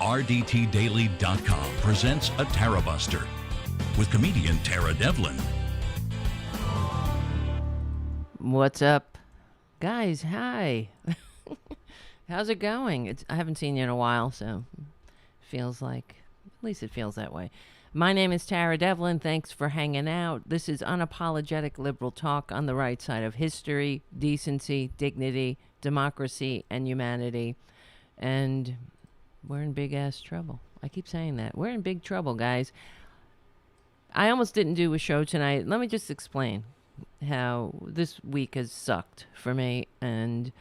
RDTDaily.com presents a Tarabuster with comedian Tara Devlin. What's up, guys? Hi. How's it going? I haven't seen you in a while, so feels like, at least it feels that way. My name is Tara Devlin. Thanks for hanging out. This is unapologetic liberal talk on the right side of history, decency, dignity, democracy, and humanity. And we're in big ass trouble. I keep saying that. We're in big trouble, guys. I almost didn't do a show tonight. Let me just explain how this week has sucked for me. And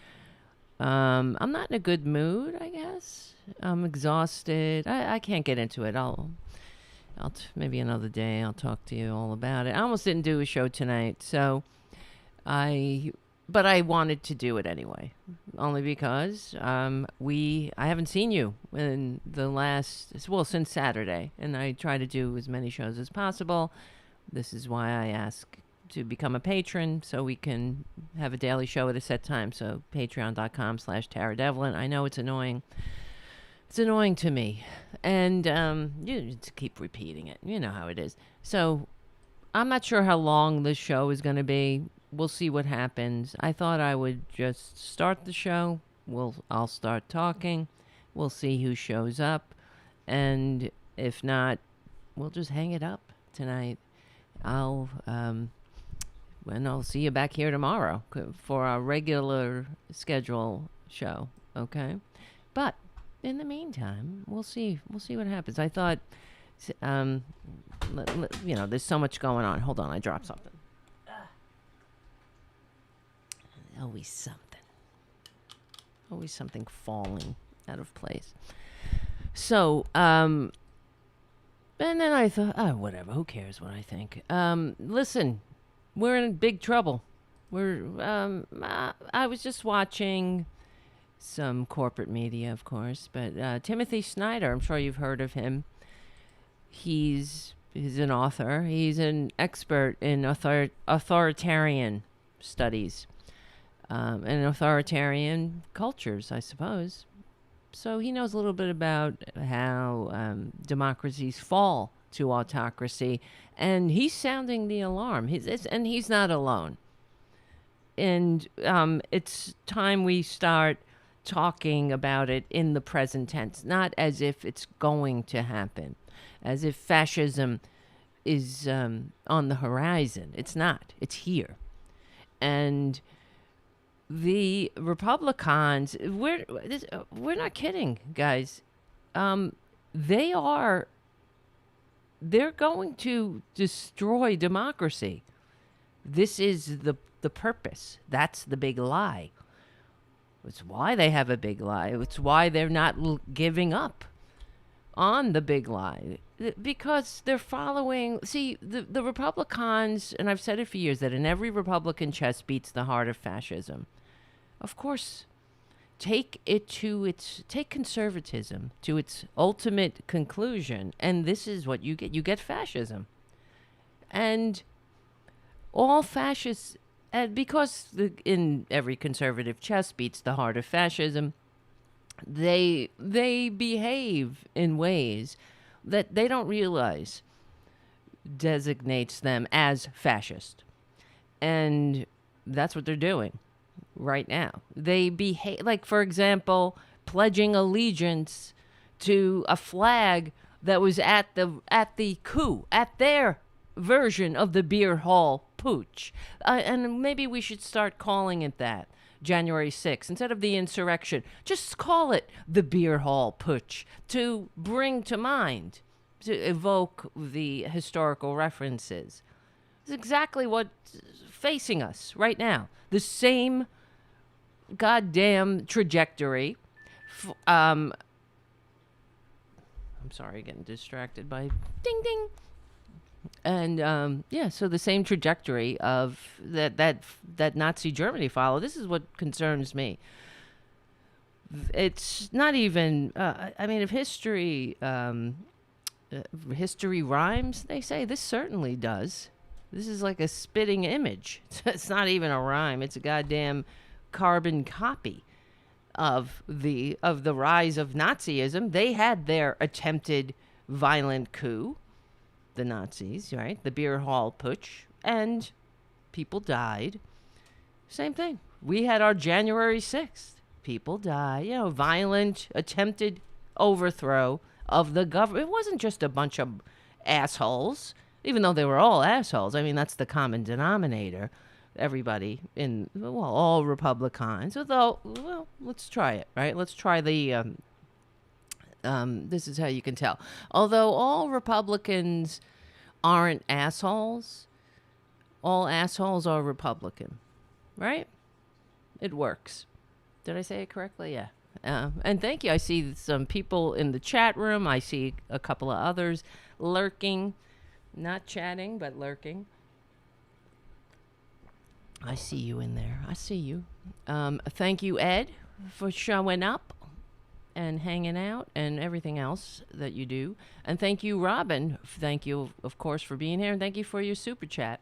I'm not in a good mood, I guess. I'm exhausted. I can't get into it. Maybe another day I'll talk to you all about it. I almost didn't do a show tonight, but I wanted to do it anyway, only because I haven't seen you in since Saturday, and I try to do as many shows as possible. This is why I ask to become a patron, so we can have a daily show at a set time. So patreon.com/Tara Devlin. I know it's annoying. It's annoying to me, and you just keep repeating it. You know how it is. So I'm not sure how long this show is going to be. We'll see what happens. I thought I would just start the show. I'll start talking. We'll see who shows up, and if not, we'll just hang it up tonight. I'll see you back here tomorrow for our regular schedule show. Okay, but in the meantime, we'll see what happens. I thought, there's so much going on. Hold on, I dropped something. Always something falling out of place. So, and then I thought, whatever, who cares what I think? Listen, we're in big trouble. I was just watching some corporate media, of course, but Timothy Snyder, I'm sure you've heard of him. He's an author. He's an expert in authoritarian studies. And authoritarian cultures, I suppose. So he knows a little bit about how democracies fall to autocracy, and he's sounding the alarm. And he's not alone. And it's time we start talking about it in the present tense, not as if it's going to happen, as if fascism is on the horizon. It's not. It's here. And the Republicans, we're not kidding, guys. They're going to destroy democracy. This is the purpose. That's the big lie. It's why they have a big lie. It's why they're not giving up on the big lie. Because they're following... See, the Republicans, and I've said it for years, that in every Republican chess beats the heart of fascism. Of course, take conservatism to its ultimate conclusion, and this is what you get. You get fascism. And all fascists, because in every conservative chess beats the heart of fascism, they behave in ways that they don't realize designates them as fascist. And that's what they're doing right now. They behave, like, for example, pledging allegiance to a flag that was at the coup, at their version of the beer hall putsch. And maybe we should start calling it that. January 6th, instead of the insurrection, just call it the beer hall putsch to bring to mind, to evoke the historical references. It's exactly what's facing us right now. The same goddamn trajectory. I'm sorry, getting distracted by ding ding. And so the same trajectory of that Nazi Germany followed. This is what concerns me. It's not even. If history rhymes, they say this certainly does. This is like a spitting image. It's not even a rhyme. It's a goddamn carbon copy of the rise of Nazism. They had their attempted violent coup, the Nazis, right? The beer hall putsch, and people died. Same thing. We had our January 6th. People died. You know, violent attempted overthrow of the government. It wasn't just a bunch of assholes, even though they were all assholes. I mean, that's the common denominator. Everybody all Republicans. Although, well, let's try it, right? Let's try the, this is how you can tell. Although all Republicans aren't assholes, all assholes are Republican, right? It works. Did I say it correctly? Yeah. And thank you. I see some people in the chat room. I see a couple of others lurking, not chatting, but lurking. I see you in there. I see you. Thank you, Ed, for showing up and hanging out and everything else that you do. And thank you, Robyn. Thank you, of course, for being here. And thank you for your super chat.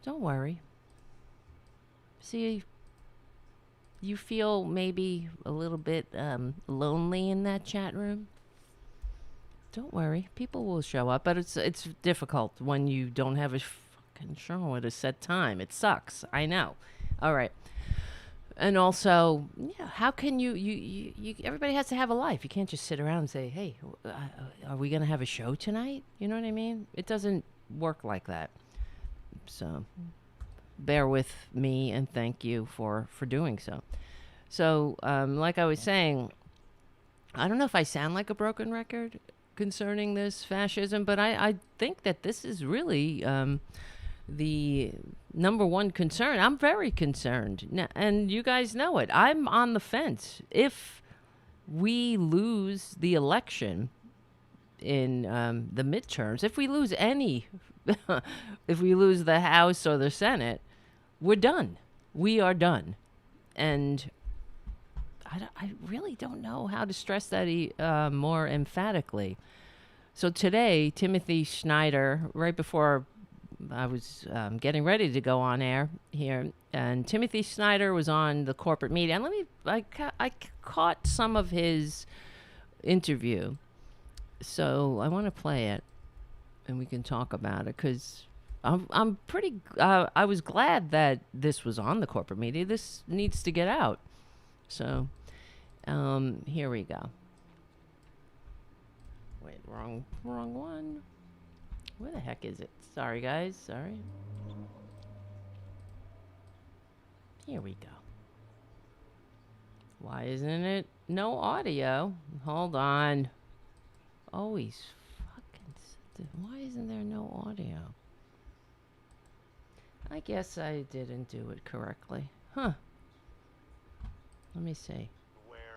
Don't worry. See, you feel maybe a little bit lonely in that chat room? Don't worry. People will show up, but it's difficult when you don't have a fucking show at a set time. It sucks. I know. All right. And also, yeah, how can you everybody has to have a life. You can't just sit around and say, hey, are we going to have a show tonight? You know what I mean? It doesn't work like that. So bear with me and thank you for doing so. So, like I was saying, I don't know if I sound like a broken record concerning this fascism, but I think that this is really the number one concern. I'm very concerned, and you guys know it. I'm on the fence. If we lose the election in the midterms, if we lose any, if we lose the House or the Senate, we're done. We are done. And I really don't know how to stress that more emphatically. So today, Timothy Snyder, right before I was getting ready to go on air here, and Timothy Snyder was on the corporate media. And I caught some of his interview. So I want to play it, and we can talk about it, because I'm pretty, I was glad that this was on the corporate media. This needs to get out. So, here we go. Wait, wrong one. Where the heck is it? Sorry, guys. Sorry. Here we go. Why isn't it no audio? Hold on. Always fucking. Why isn't there no audio? I guess I didn't do it correctly. Huh. Let me see.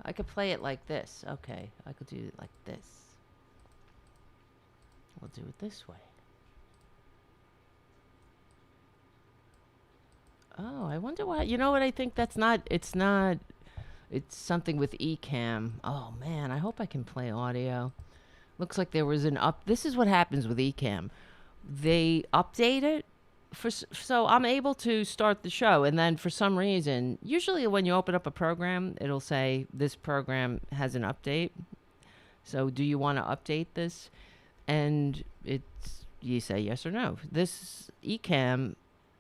I could play it like this. Okay. I could do it like this. We'll do it this way. Oh, I wonder why. You know what? I think that's not. It's not. It's something with Ecamm. Oh, man. I hope I can play audio. Looks like there was an This is what happens with Ecamm. They update it. So I'm able to start the show, and then for some reason, usually when you open up a program, it'll say this program has an update. So do you want to update this? And you say yes or no. This Ecamm,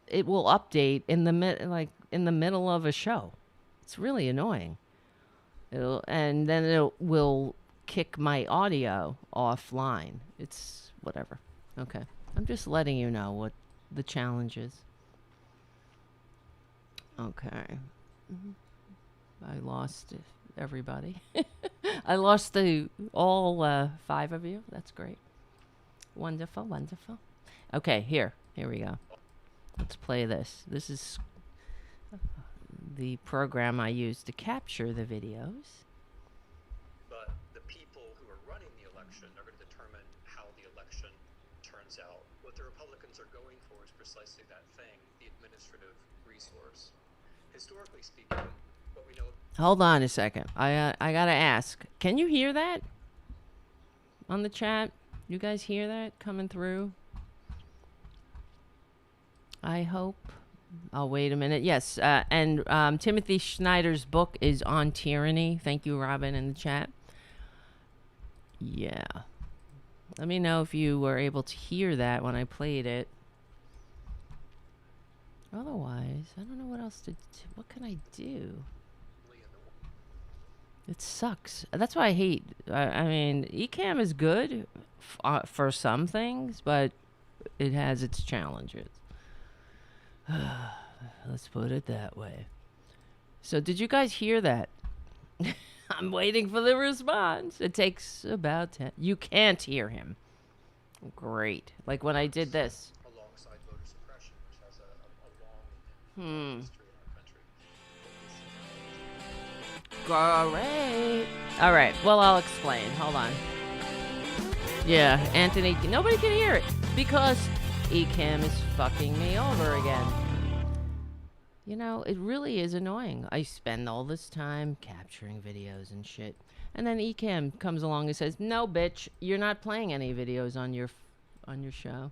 it will update in the middle of a show. It's really annoying. And then it will kick my audio offline. It's whatever. Okay. I'm just letting you know what the challenges. Okay. I lost everybody. I lost all 5 of you. That's great. Wonderful, wonderful. Okay, here we go. Let's play this. This is the program I use to capture the videos. But the people who are running the election are going to determine how the election turns out. What the Republicans are going for is precisely that thing, the administrative resource. Historically speaking, what we know... Hold on a second. I gotta ask. Can you hear that? On the chat? You guys hear that coming through? I hope I'll wait a minute. Yes, and Timothy Schneider's book is On Tyranny. Thank you, Robyn, in the chat. Yeah. Let me know if you were able to hear that when I played it. Otherwise, I don't know what else to do. What can I do? It sucks. That's why I hate. I mean, Ecamm is good for some things, but it has its challenges. Let's put it that way. So, did you guys hear that? I'm waiting for the response. It takes about 10. You can't hear him. Great. Like when I did this. Alongside voter suppression, which has a long history in our country. Great. All right. Well, I'll explain. Hold on. Yeah, Anthony. Nobody can hear it because Ecamm is fucking me over again. You know, it really is annoying. I spend all this time capturing videos and shit. And then Ecamm comes along and says, "No, bitch, you're not playing any videos on your show."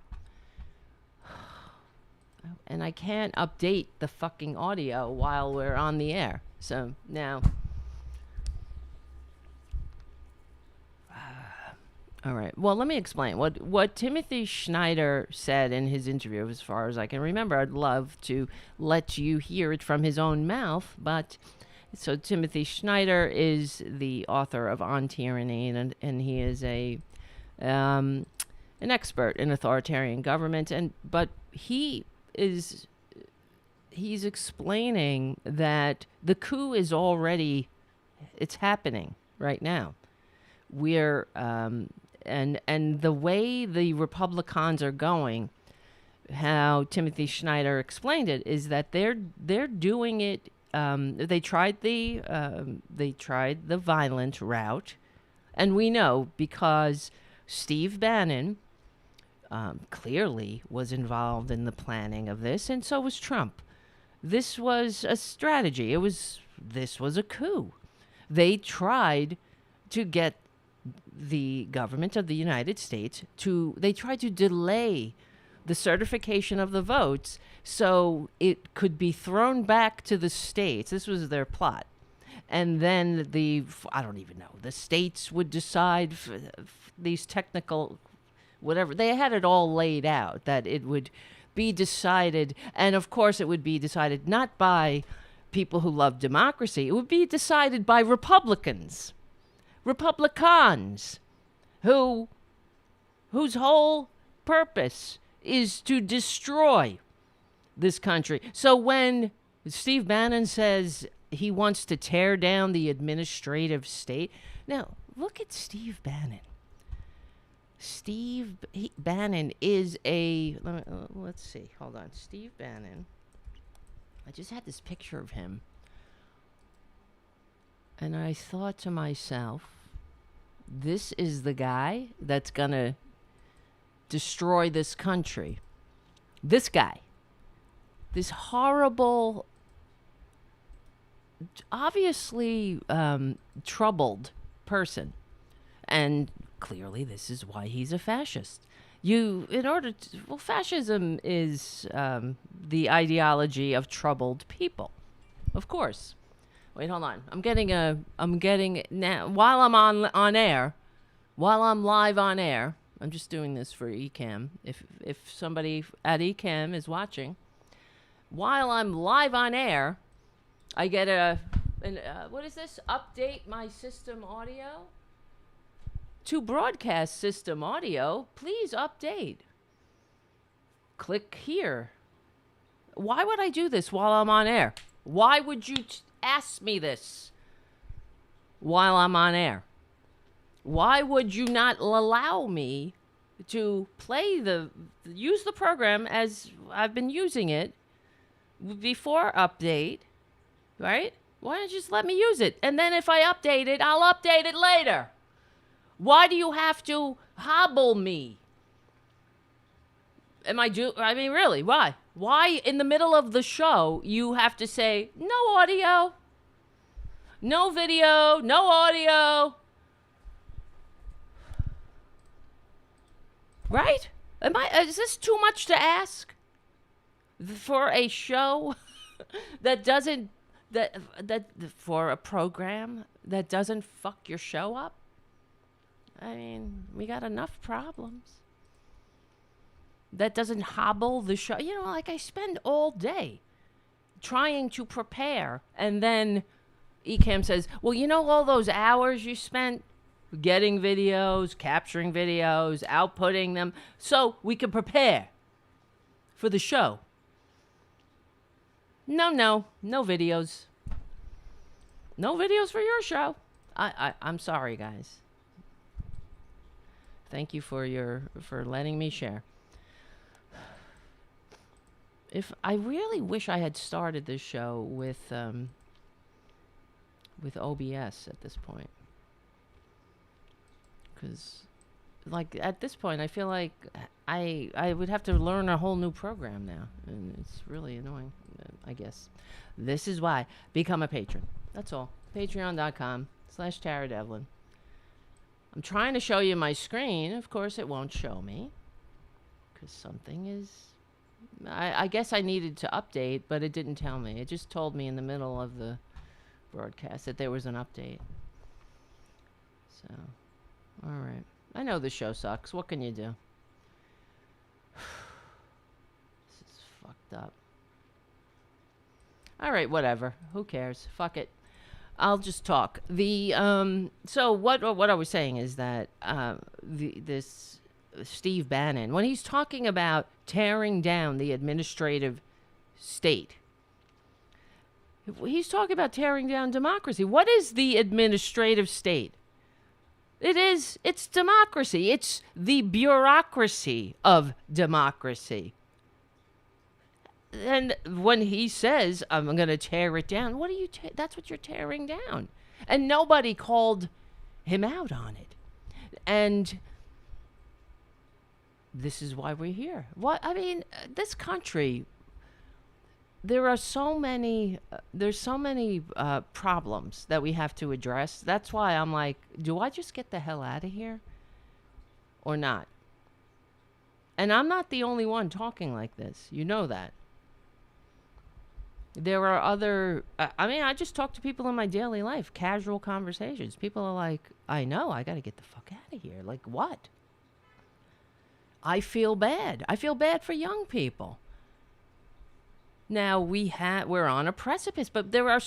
And I can't update the fucking audio while we're on the air. So now... All right. Well, let me explain. What Timothy Schneider said in his interview, as far as I can remember, I'd love to let you hear it from his own mouth. But so Timothy Schneider is the author of On Tyranny, and he is an expert in authoritarian government. But he's explaining that the coup is already, it's happening right now. We're and the way the Republicans are going, how Timothy Schneider explained it, is that they're doing it. They tried the violent route, and we know because Steve Bannon clearly was involved in the planning of this, and so was Trump. This was a strategy. This was a coup. They tried to get the government of the United States they tried to delay the certification of the votes so it could be thrown back to the states. This was their plot. And then I don't even know, the states would decide these technical, whatever. They had it all laid out that it would be decided. And of course it would be decided not by people who love democracy. It would be decided by Republicans whose whole purpose is to destroy this country. So when Steve Bannon says he wants to tear down the administrative state, now look at Steve Bannon. Bannon is let's see, hold on. Steve Bannon. I just had this picture of him. And I thought to myself, this is the guy that's going to destroy this country. This guy. This horrible, obviously troubled person. And clearly this is why he's a fascist. Fascism is the ideology of troubled people. Of course. Wait, hold on. I'm getting now while I'm on air, while I'm live on air. I'm just doing this for Ecamm. If somebody at Ecamm is watching, while I'm live on air, I get what is this? Update my system audio. To broadcast system audio, please update. Click here. Why would I do this while I'm on air? Why would you ask me this while I'm on air? Why would you not allow me to use the program as I've been using it before update, right? Why don't you just let me use it? And then if I update it, I'll update it later. Why do you have to hobble me? I mean, really, why? Why in the middle of the show you have to say, no audio, no video, no audio? Right? Is this too much to ask? For a show that doesn't, for a program that doesn't fuck your show up, I mean, we got enough problems. That doesn't hobble the show. You know, like I spend all day trying to prepare, and then Ecamm says, well, you know, all those hours you spent getting videos, capturing videos, outputting them, so we can prepare for the show. No videos. No videos for your show. I'm sorry, guys. Thank you for letting me share. If I really wish I had started this show with OBS at this point, because like at this point I feel like I would have to learn a whole new program now, and it's really annoying. I guess this is why become a patron. That's all. Patreon.com/TaraDevlin. I'm trying to show you my screen. Of course, it won't show me because something is. I guess I needed to update, but it didn't tell me. It just told me in the middle of the broadcast that there was an update. So, all right. I know the show sucks. What can you do? This is fucked up. All right, whatever. Who cares? Fuck it. I'll just talk. So what I was saying is that this Steve Bannon, when he's talking about tearing down the administrative state, he's talking about tearing down democracy. What is the administrative state? It's democracy. It's the bureaucracy of democracy. And when he says, I'm going to tear it down, that's what you're tearing down. And nobody called him out on it. And this is why we're here. This country, there's so many problems that we have to address. That's why I'm like, do I just get the hell out of here or not? And I'm not the only one talking like this. You know that. There are other, I just talk to people in my daily life, casual conversations. People are like, I know, I got to get the fuck out of here. Like, what? I feel bad. I feel bad for young people. Now, we're on a precipice, but there are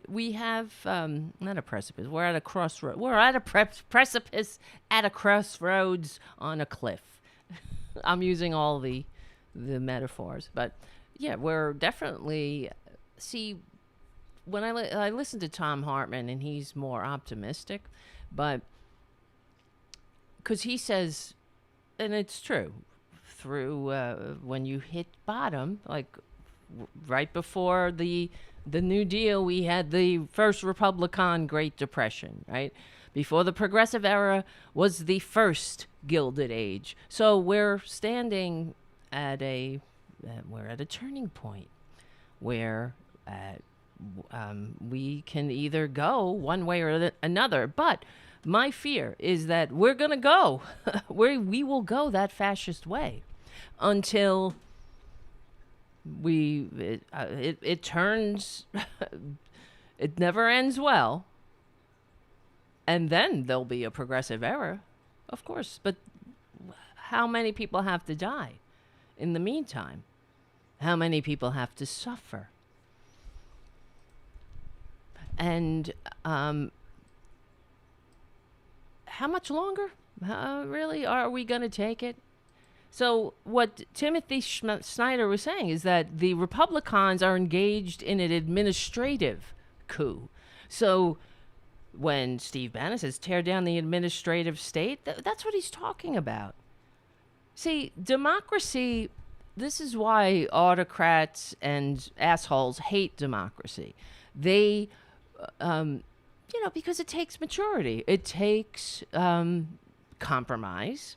we have, not a precipice, we're at a crossroad. We're at a precipice at a crossroads on a cliff. I'm using all the metaphors, but yeah, we're definitely, when I listen to Tom Hartman, and he's more optimistic, but because he says, and it's true, through when you hit bottom, like right before the New Deal, we had the first Republican Great Depression, right? Before the Progressive Era was the first Gilded Age. So we're standing at we're at a turning point where we can either go one way or another. But my fear is that we're going to go, we will go that fascist way until it turns, it never ends well. And then there'll be a progressive era, of course. But how many people have to die in the meantime? How many people have to suffer? And how much longer, really, are we going to take it? So what Timothy Snyder was saying is that the Republicans are engaged in an administrative coup. So when Steve Bannon says tear down the administrative state, that's what he's talking about. See, democracy, this is why autocrats and assholes hate democracy. They, because it takes maturity. It takes compromise.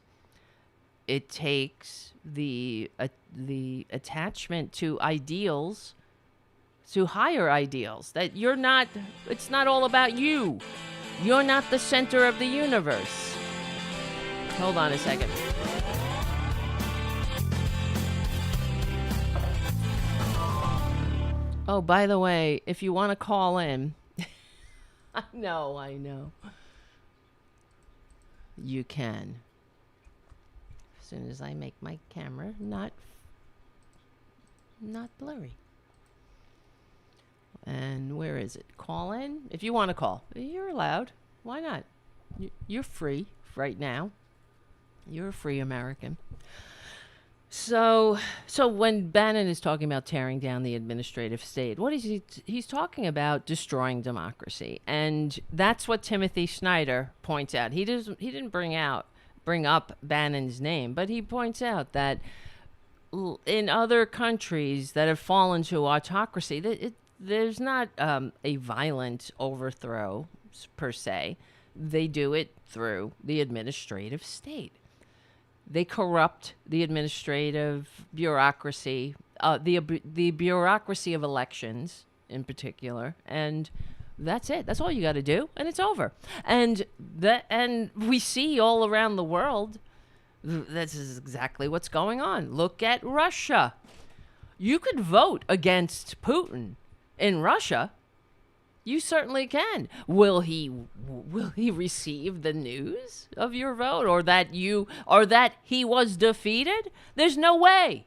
It takes the attachment to ideals, to higher ideals. That it's not all about you. You're not the center of the universe. Hold on a second. Oh, by the way, if you want to call in, I know. You can. As soon as I make my camera not blurry. And where is it? Call in? If you want to call, you're allowed. Why not? You're free right now. You're a free American. So when Bannon is talking about tearing down the administrative state, what is he? He's talking about destroying democracy, and that's what Timothy Snyder points out. He didn't bring up Bannon's name, but he points out that in other countries that have fallen to autocracy, there's not a violent overthrow per se. They do it through the administrative state. They corrupt the administrative bureaucracy, the bureaucracy of elections in particular, and that's it. That's all you got to do, and it's over. And we see all around the world, this is exactly what's going on. Look at Russia. You could vote against Putin in Russia. You certainly can. Will he receive the news of your vote, or that he was defeated? There's no way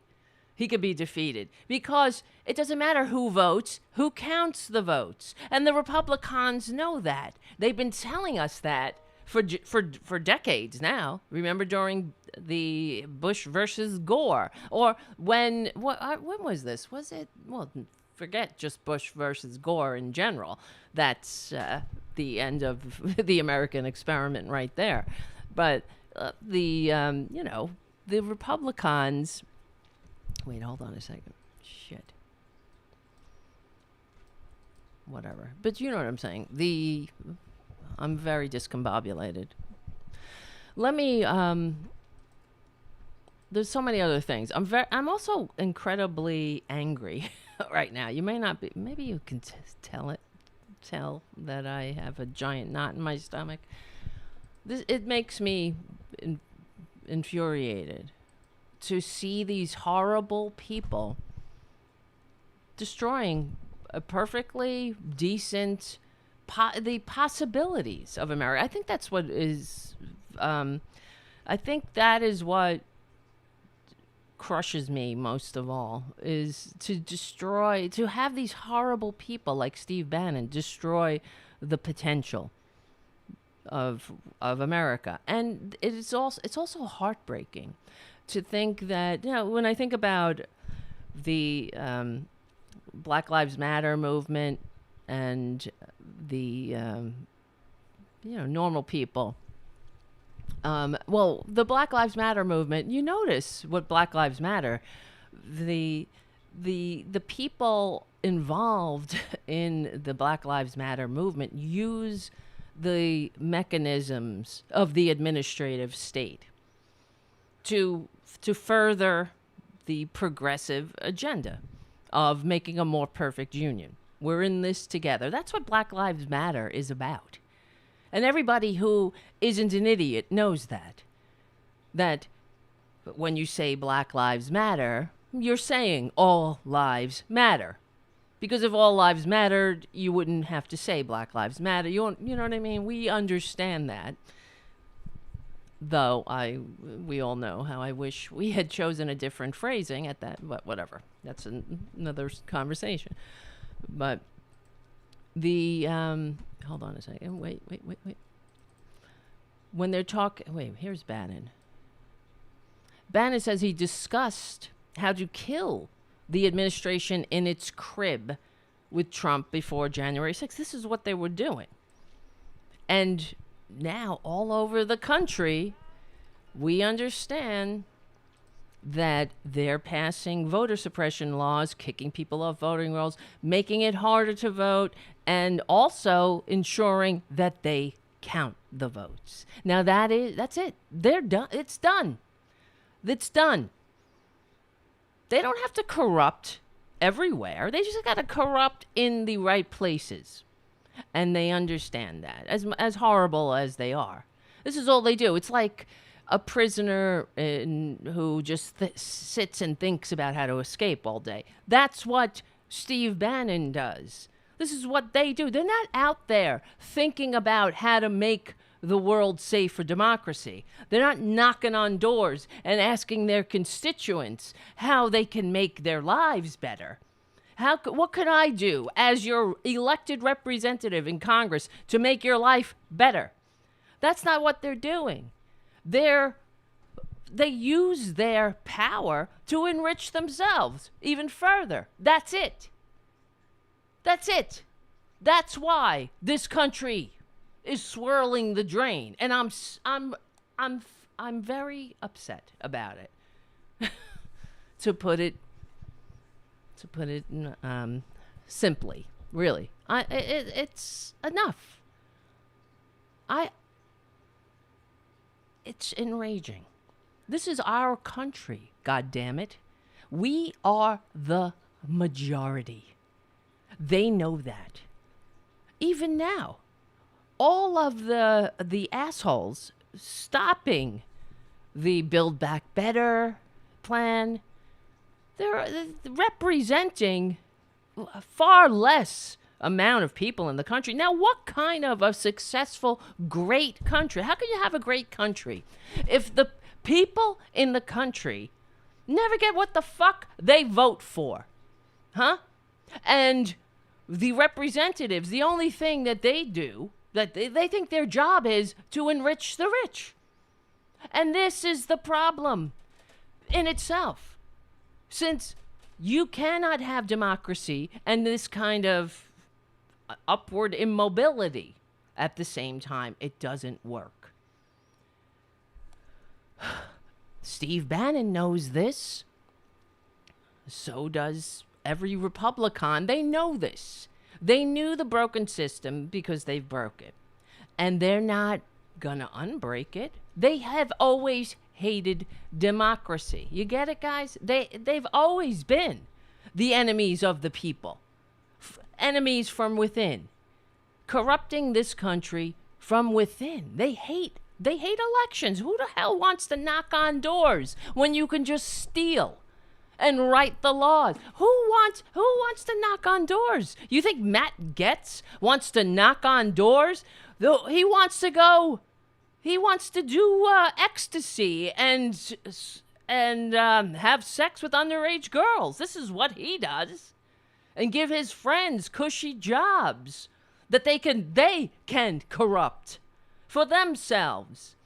he could be defeated, because it doesn't matter who votes, who counts the votes. And the Republicans know that. They've been telling us that for decades now. Remember during the Bush versus Gore, or when was this? Was it, well, forget just Bush versus Gore in general. That's the end of the American experiment right there. But the Republicans. Wait, hold on a second. Shit. Whatever. But you know what I'm saying. I'm very discombobulated. Let me. There's so many other things. I'm also incredibly angry right now. You may not be. Maybe you can tell that I have a giant knot in my stomach. It makes me infuriated to see these horrible people destroying a perfectly decent the possibilities of America. I think that's what is. I think that is what crushes me most of all, is to have these horrible people like Steve Bannon destroy the potential of America. And it's also heartbreaking to think that, when I think about the Black Lives Matter movement and the normal people. The Black Lives Matter movement, you notice what Black Lives Matter, the people involved in the Black Lives Matter movement use the mechanisms of the administrative state to further the progressive agenda of making a more perfect union. We're in this together. That's what Black Lives Matter is about. And everybody who isn't an idiot knows that. That when you say Black Lives Matter, you're saying all lives matter. Because if all lives mattered, you wouldn't have to say Black Lives Matter. You know what I mean? We understand that. Though we all know how I wish we had chosen a different phrasing at that, but whatever. That's another conversation. But the, hold on a second. Wait. When they're talking, here's Bannon. Bannon says he discussed how to kill the administration in its crib with Trump before January 6th. This is what they were doing. And now all over the country, we understand that they're passing voter suppression laws, kicking people off voting rolls, making it harder to vote, and also ensuring that they count the votes. Now that's it. They're done. It's done. It's done. They don't have to corrupt everywhere. They just got to corrupt in the right places. And they understand that, as horrible as they are. This is all they do. It's like a prisoner who just sits and thinks about how to escape all day. That's what Steve Bannon does. This is what they do. They're not out there thinking about how to make the world safe for democracy. They're not knocking on doors and asking their constituents how they can make their lives better. What can I do as your elected representative in Congress to make your life better? That's not what they're doing. They use their power to enrich themselves even further. That's it. That's it. That's why this country is swirling the drain, and I'm very upset about it. to put it simply, really, it's enough. It's enraging. This is our country, God damn it. We are the majority. They know that. Even now, all of the assholes stopping the Build Back Better plan, they're representing a far less amount of people in the country. Now, what kind of a successful, great country? How can you have a great country if the people in the country never get what the fuck they vote for? Huh? And the representatives, the only thing that they do, that they think their job is to enrich the rich. And this is the problem in itself. Since you cannot have democracy and this kind of upward immobility at the same time, it doesn't work. Steve Bannon knows this. So does every Republican. They know this. They knew the broken system because they've broke it. And they're not gonna unbreak it. They have always hated democracy. You get it, guys? They've always been the enemies of the people. Enemies from within. Corrupting this country from within. They hate elections. Who the hell wants to knock on doors when you can just steal and write the laws? Who wants to knock on doors? You think Matt Gaetz wants to knock on doors? He wants to do ecstasy and have sex with underage girls. This is what he does. And give his friends cushy jobs that they can corrupt for themselves.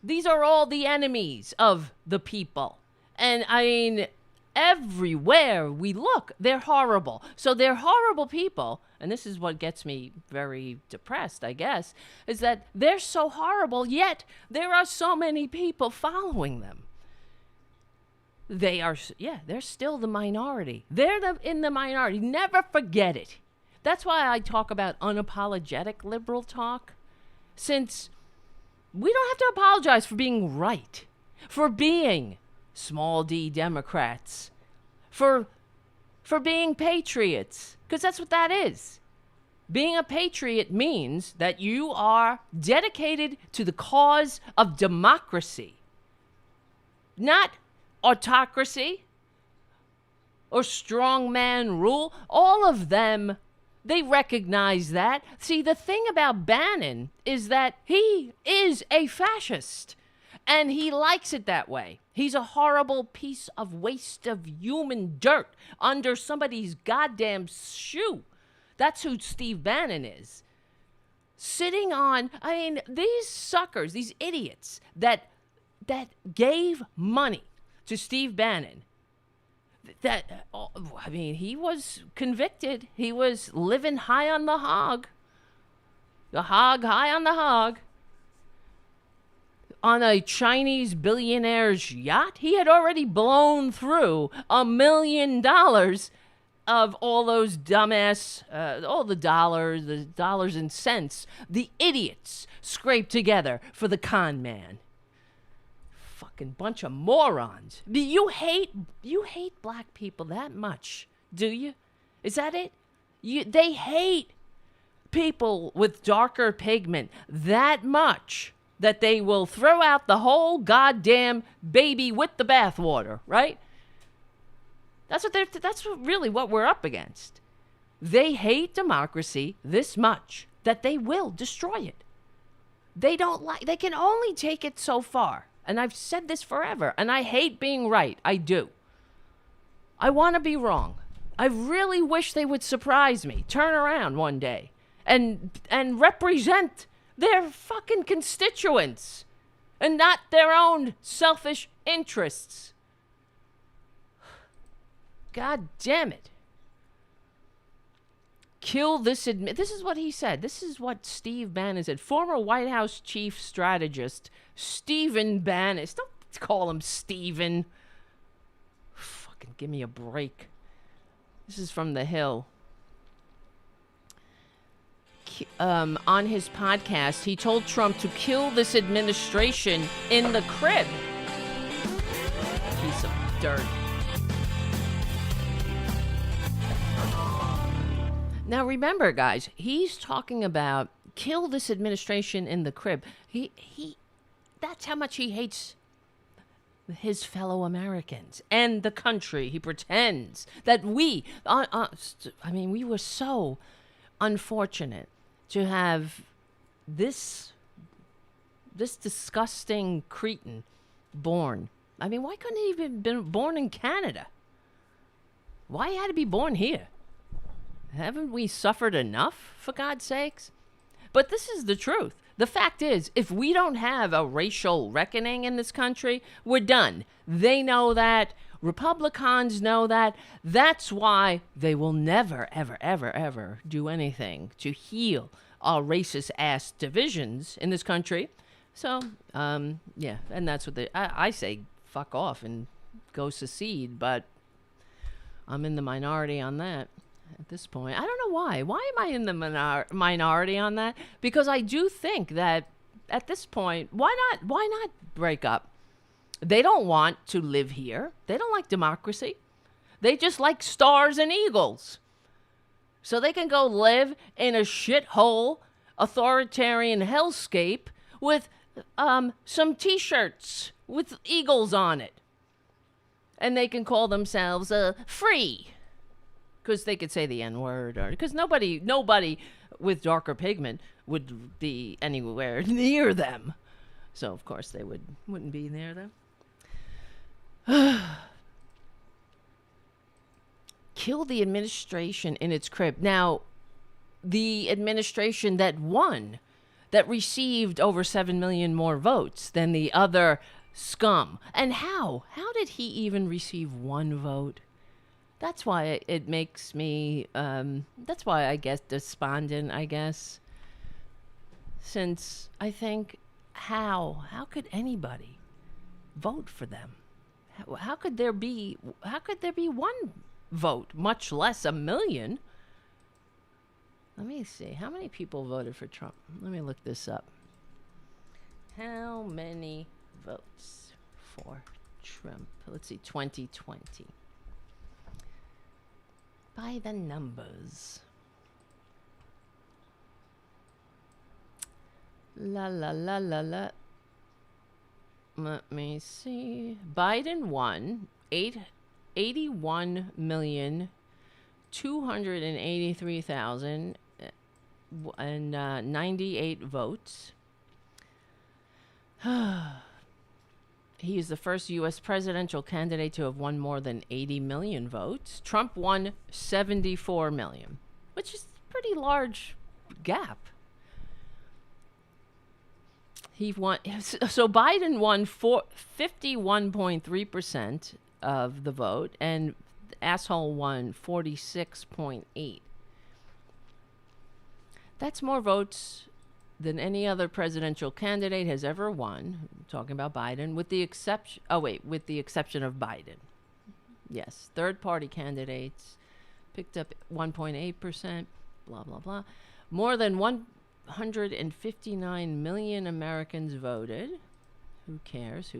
These are all the enemies of the people. And I mean, everywhere we look, they're horrible. So they're horrible people. And this is what gets me very depressed, I guess, is that they're so horrible, yet there are so many people following them. They're still the minority. They're in the minority. Never forget it. That's why I talk about unapologetic liberal talk, since we don't have to apologize for being right, for being small d Democrats, for being patriots, because that's what that is. Being a patriot means that you are dedicated to the cause of democracy, not autocracy or strongman rule. All of them, they recognize that. See, the thing about Bannon is that he is a fascist, and he likes it that way. He's a horrible piece of waste of human dirt under somebody's goddamn shoe. That's who Steve Bannon is. Sitting on, I mean, these suckers, these idiots that gave money to Steve Bannon. He was convicted. He was living high on the hog. The hog high on the hog. On a Chinese billionaire's yacht. He had already blown through $1 million of all those dumbass, all the dollars and cents the idiots scraped together for the con man. Fucking bunch of morons. Do you hate black people that much? Do you? Is that it? They hate people with darker pigment that much that they will throw out the whole goddamn baby with the bathwater, right? That's really what we're up against. They hate democracy this much that they will destroy it. They can only take it so far. And I've said this forever, and I hate being right. I do. I want to be wrong. I really wish they would surprise me, turn around one day, and represent their fucking constituents and not their own selfish interests. God damn it. Kill this This is what he said. This is what Steve Bannon said. Former White House chief strategist Stephen Bannon. Don't call him Stephen. Fucking give me a break. This is from The Hill. On his podcast, he told Trump to kill this administration in the crib. Piece of dirt. Now remember, guys, he's talking about kill this administration in the crib. That's how much he hates his fellow Americans and the country. He pretends that we were so unfortunate to have this disgusting cretin born. I mean, why couldn't he even been born in Canada? Why had to be born here? Haven't we suffered enough, for God's sakes? But this is the truth. The fact is, if we don't have a racial reckoning in this country, we're done. They know that. Republicans know that. That's why they will never, ever, ever, ever do anything to heal our racist-ass divisions in this country. So, yeah, and that's what I say fuck off and go secede, but I'm in the minority on that. At this point, I don't know why. Why am I in the minority on that? Because I do think that at this point, why not break up? They don't want to live here. They don't like democracy. They just like stars and eagles. So they can go live in a shithole authoritarian hellscape with some t-shirts with eagles on it. And they can call themselves free. Because they could say the N-word, or because nobody with darker pigment would be anywhere near them. So of course they wouldn't be near them. Kill the administration in its crib. Now, the administration that won, that received over 7 million more votes than the other scum. And how? How did he even receive one vote? That's why it makes me, that's why I guess despondent, I guess. Since I think, how could anybody vote for them? How could there be one vote, much less a million? Let me see. How many people voted for Trump? Let me look this up. How many votes for Trump? Let's see, 2020. By the numbers. La. Let me see. Biden won 81,283,098 votes. He is the first U.S. presidential candidate to have won more than 80 million votes. Trump won 74 million, which is a pretty large gap. He won. So Biden won 51.3% of the vote, and asshole won 46.8%. That's more votes than any other presidential candidate has ever won. I'm talking about Biden, with the exception of Biden. Yes, third-party candidates picked up 1.8%, blah, blah, blah. More than 159 million Americans voted. Who cares?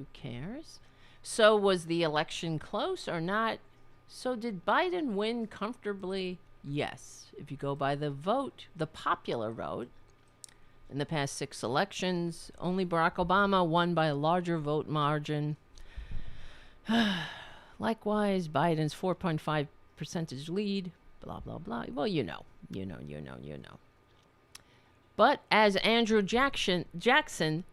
So was the election close or not? So did Biden win comfortably? Yes. If you go by the vote, the popular vote, in the past 6 elections, only Barack Obama won by a larger vote margin. Likewise, Biden's 4.5 percentage lead, blah, blah, blah. Well, you know. But as Andrew Jackson,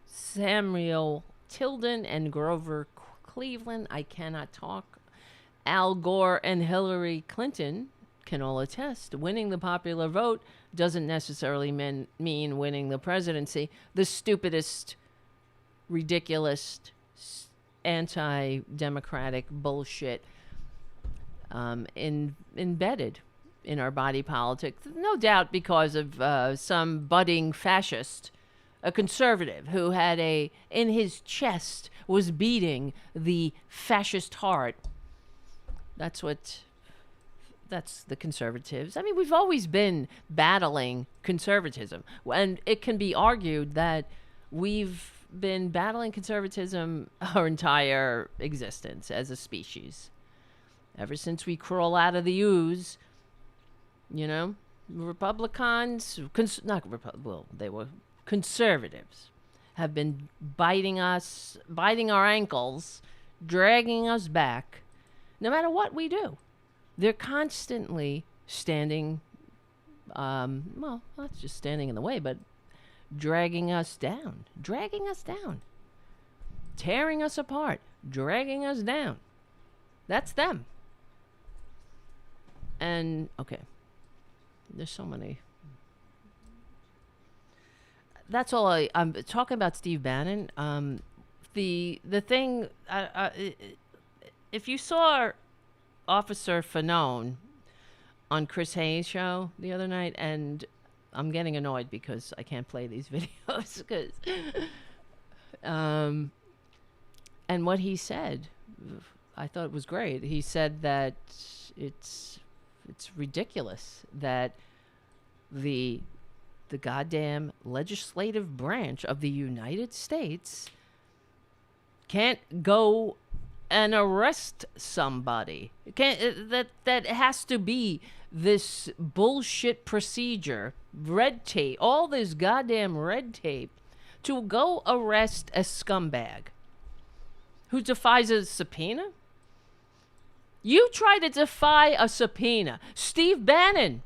Samuel Tilden, and Grover Cleveland, I cannot talk, Al Gore and Hillary Clinton can all attest, winning the popular vote doesn't necessarily mean winning the presidency. The stupidest, ridiculous, anti-democratic bullshit embedded in our body politic, no doubt because of some budding fascist, a conservative who had in his chest was beating the fascist heart. That's the conservatives. I mean, we've always been battling conservatism, and it can be argued that we've been battling conservatism our entire existence as a species. Ever since we crawl out of the ooze, Republicans, they were conservatives, have been biting our ankles, dragging us back, no matter what we do. They're constantly standing, not just standing in the way, but dragging us down, tearing us apart, dragging us down. That's them. And, okay, there's so many. That's all I'm talking about. Steve Bannon. The thing, if you saw Officer Fanone on Chris Hayes' show the other night, and I'm getting annoyed because I can't play these videos, and what he said, I thought was great. He said that it's ridiculous that the goddamn legislative branch of the United States can't go and arrest somebody. That has to be this bullshit procedure, red tape, all this goddamn red tape to go arrest a scumbag who defies a subpoena. You try to defy a subpoena. Steve Bannon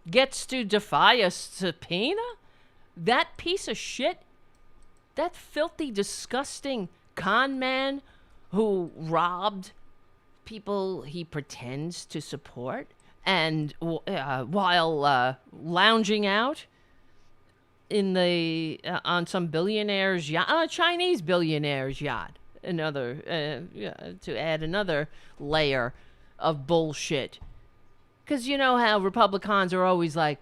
gets to defy a subpoena? That piece of shit, that filthy, disgusting con man who robbed people he pretends to support, and while lounging out in on some billionaire's yacht, Chinese billionaire's yacht, to add another layer of bullshit. Because you know how Republicans are always like,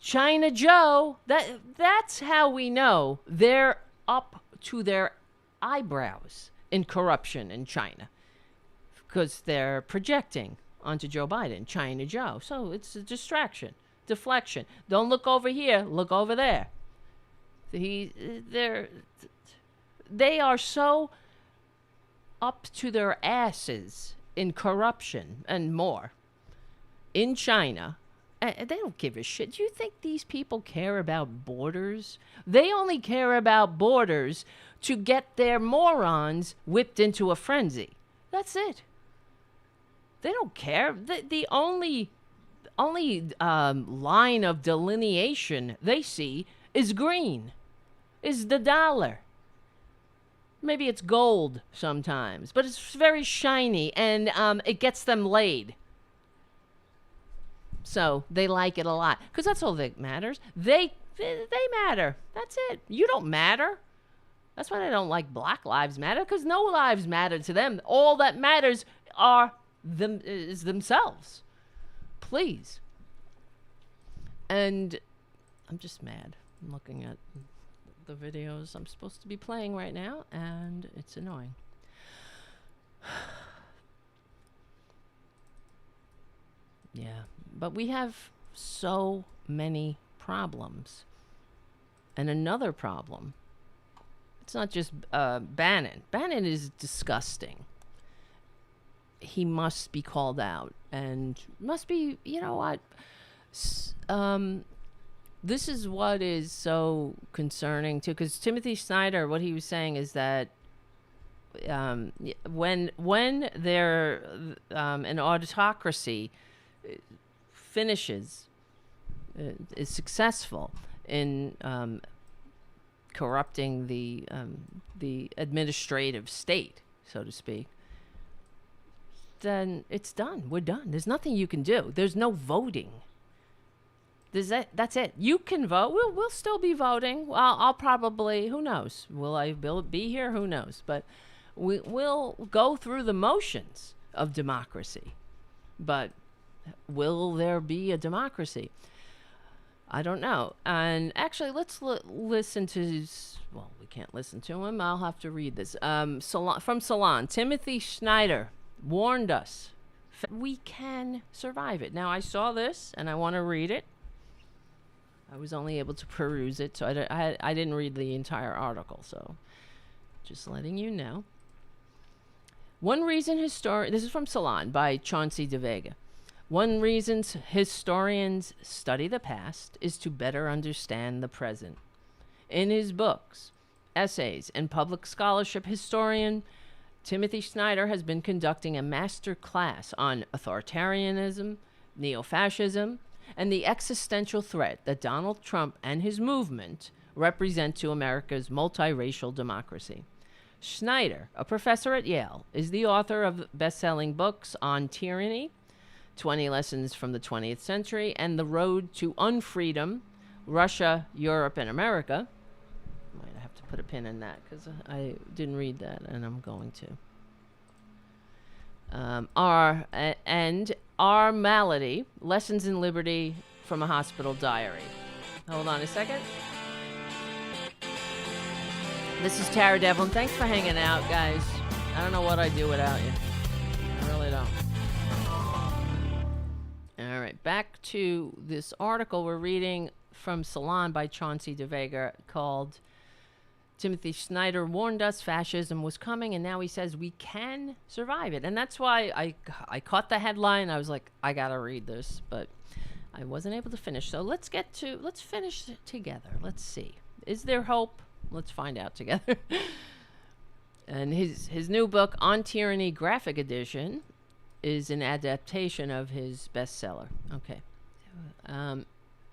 China Joe. That's how we know they're up to their eyebrows in corruption in China, because they're projecting onto Joe Biden, China Joe. So it's a distraction, deflection. Don't look over here, look over there. They are so up to their asses in corruption and more in China. They don't give a shit. Do you think these people care about borders? They only care about borders to get their morons whipped into a frenzy. That's it. They don't care. The only line of delineation they see is green, is the dollar. Maybe it's gold sometimes, but it's very shiny, and it gets them laid. So they like it a lot, because that's all that matters. They matter. That's it. You don't matter. That's why they don't like Black Lives Matter, because no lives matter to them. All that matters is themselves. Please. And I'm just mad. I'm looking at the videos I'm supposed to be playing right now, and it's annoying. Yeah, but we have so many problems. And another problem, it's not just Bannon. Bannon is disgusting. He must be called out, and must be, you know what? This is what is so concerning too, because Timothy Snyder, what he was saying is that when there an autocracy finishes, is successful in corrupting the administrative state, so to speak, then it's done. We're done. There's nothing you can do. There's no voting. That's it. You can vote. We'll still be voting. I'll probably, who knows? Will I be here? Who knows? But we'll go through the motions of democracy. But will there be a democracy? I don't know. And actually, let's listen to, well, we can't listen to him. I'll have to read this. From Salon, Timothy Snyder warned us we can survive it. Now, I saw this, and I want to read it. I was only able to peruse it, so I didn't read the entire article, so just letting you know. One reason this is from Salon by Chauncey DeVega. One reason historians study the past is to better understand the present. In his books, essays, and public scholarship, historian Timothy Snyder has been conducting a master class on authoritarianism, neo-fascism, and the existential threat that Donald Trump and his movement represent to America's multiracial democracy. Snyder, a professor at Yale, is the author of best-selling books on tyranny, 20 Lessons from the 20th Century, and The Road to Unfreedom, Russia, Europe, and America. Might have to put a pin in that because I didn't read that, and I'm going to. Our Malady, Lessons in Liberty from a Hospital Diary. Hold on a second. This is Tara Devlin. Thanks for hanging out, guys. I don't know what I'd do without you. I really don't. All right, back to this article we're reading from Salon by Chauncey DeVega called Timothy Snyder warned us fascism was coming, and now he says we can survive it. And that's why I caught the headline. I was like, I got to read this, but I wasn't able to finish. So let's finish together. Let's see. Is there hope? Let's find out together. And his new book, On Tyranny, Graphic Edition, is an adaptation of his bestseller. Okay.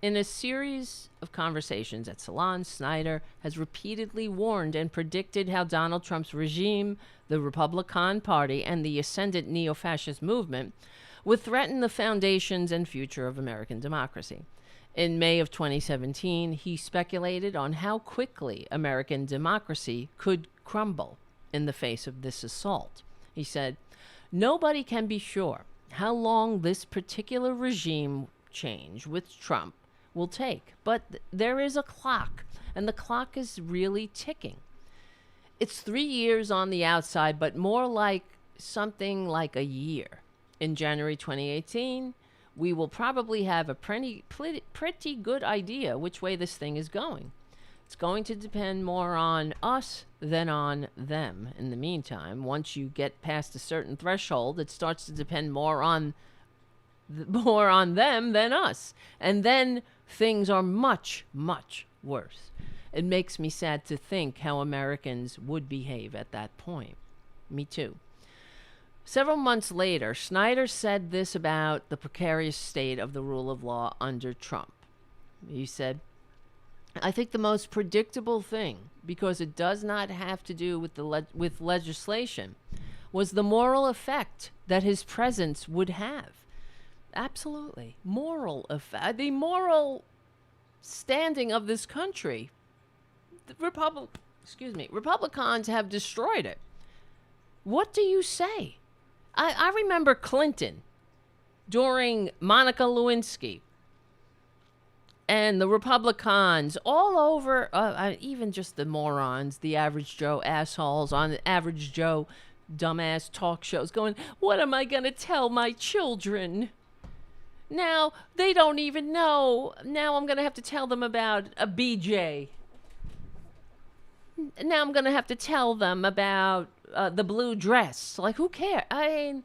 In a series of conversations at Salon, Snyder has repeatedly warned and predicted how Donald Trump's regime, the Republican Party, and the ascendant neo-fascist movement would threaten the foundations and future of American democracy. In May of 2017, he speculated on how quickly American democracy could crumble in the face of this assault. He said, "Nobody can be sure how long this particular regime change with Trump will take, but there is a clock, and the clock is really ticking. It's 3 years on the outside, but more like something like a year. In January 2018, we will probably have a pretty good idea which way this thing is going. It's going to depend more on us than on them. In the meantime, once you get past a certain threshold, it starts to depend more on them than us. And then things are much, much worse. It makes me sad to think how Americans would behave at that point." Me too. Several months later, Snyder said this about the precarious state of the rule of law under Trump. He said, "I think the most predictable thing, because it does not have to do with legislation, was the moral effect that his presence would have." Absolutely. Moral effect. The moral standing of this country. The Republicans have destroyed it. What do you say? I remember Clinton during Monica Lewinsky and the Republicans all over, even just the morons, the average Joe assholes on the average Joe dumbass talk shows going, "What am I going to tell my children? Now they don't even know. Now I'm going to have to tell them about a BJ. Now I'm going to have to tell them about the blue dress." Like, who cares? I mean,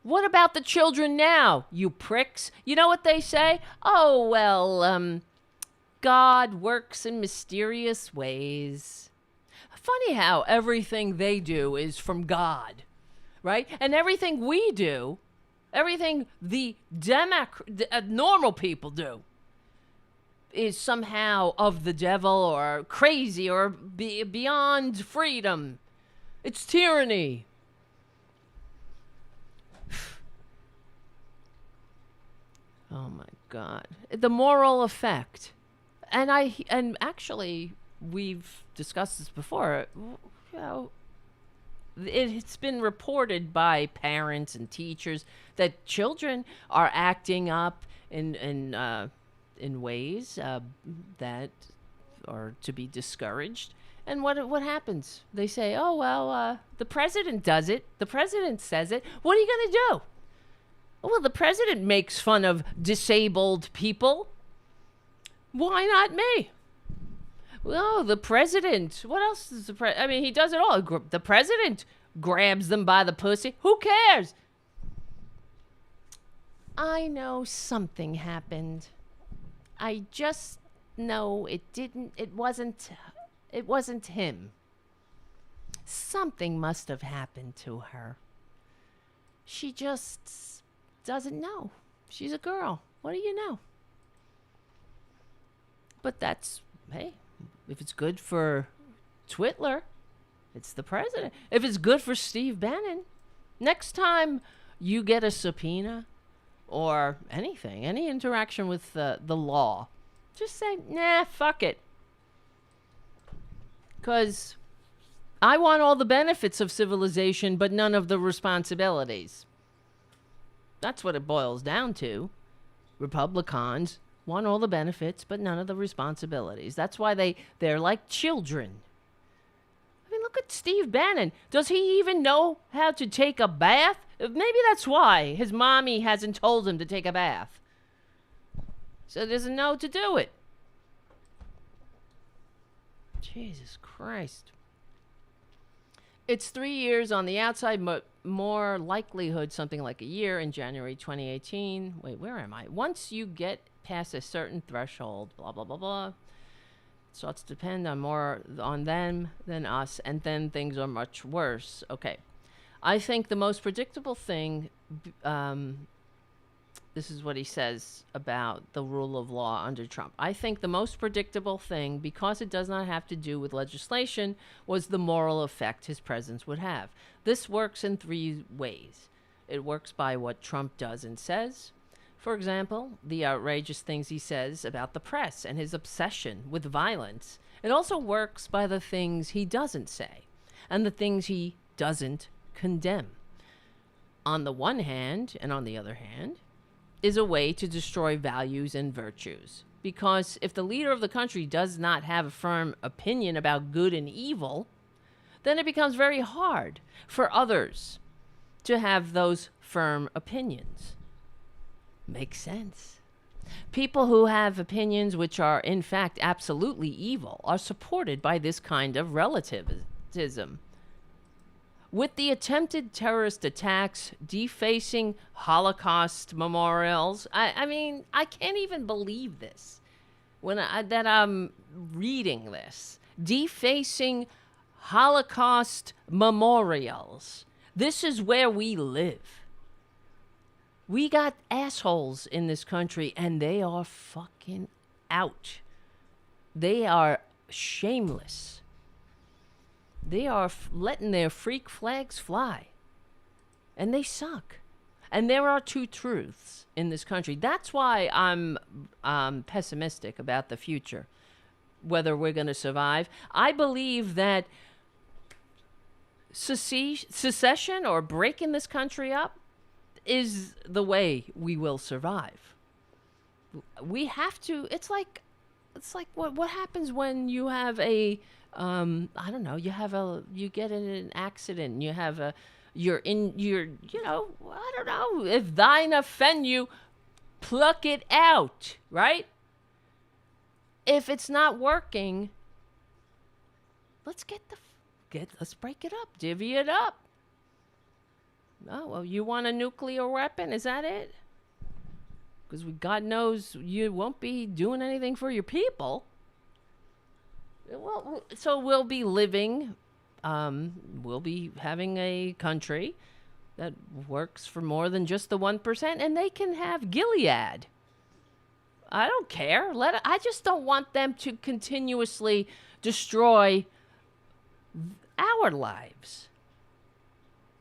what about the children now, you pricks? You know what they say? "Oh, well, God works in mysterious ways." Funny how everything they do is from God, right? And everything we do, everything the normal people do, is somehow of the devil or crazy or beyond freedom. It's tyranny. Oh my God. The moral effect. And actually, we've discussed this before. You know, it's been reported by parents and teachers that children are acting up in ways that are to be discouraged. And what happens? They say, "Oh well, the president does it. The president says it. What are you going to do?" Well, the president makes fun of disabled people. Why not me? Well, the president. What else does the president? I mean, he does it all. The president grabs them by the pussy. Who cares? I know something happened. I just know it didn't. It wasn't him. Something must have happened to her. She just doesn't know. She's a girl. What do you know? But that's, hey, if it's good for Twitler, it's the president. If it's good for Steve Bannon, next time you get a subpoena or anything, any interaction with the law, just say, nah, fuck it. Because I want all the benefits of civilization, but none of the responsibilities. That's what it boils down to. Republicans want all the benefits, but none of the responsibilities. That's why they're like children. I mean, look at Steve Bannon. Does he even know how to take a bath? Maybe that's why his mommy hasn't told him to take a bath. So he doesn't know to do it. Jesus Christ. It's 3 years on the outside, more likelihood something like a year in January 2018. Wait, where am I? Once you get past a certain threshold, blah, blah, blah, blah. It starts to depend on more on them than us, and then things are much worse. Okay. I think the most predictable thing, this is what he says about the rule of law under Trump. I think the most predictable thing, because it does not have to do with legislation, was the moral effect his presence would have. This works in 3 ways. It works by what Trump does and says. For example, the outrageous things he says about the press and his obsession with violence. It also works by the things he doesn't say and the things he doesn't condemn. On the one hand, and on the other hand, is a way to destroy values and virtues. Because if the leader of the country does not have a firm opinion about good and evil, then it becomes very hard for others to have those firm opinions. Makes sense. People who have opinions which are in fact absolutely evil are supported by this kind of relativism. With the attempted terrorist attacks, defacing Holocaust memorials, I mean, I can't even believe this that I'm reading this. Defacing Holocaust memorials. This is where we live. We got assholes in this country, and they are fucking out. They are shameless. They are letting their freak flags fly. And they suck. And there are 2 truths in this country. That's why I'm pessimistic about the future, whether we're going to survive. I believe that secession or breaking this country up is the way we will survive. We have to. It's like what happens when you have a I don't know, you get in an accident, you're I don't know, if thine offend you, pluck it out, right? If it's not working, let's let's break it up, divvy it up. Oh, well, you want a nuclear weapon? Is that it? Because God knows you won't be doing anything for your people. Well, so we'll be living, we'll be having a country that works for more than just the 1%, and they can have Gilead. I don't care. I just don't want them to continuously destroy our lives.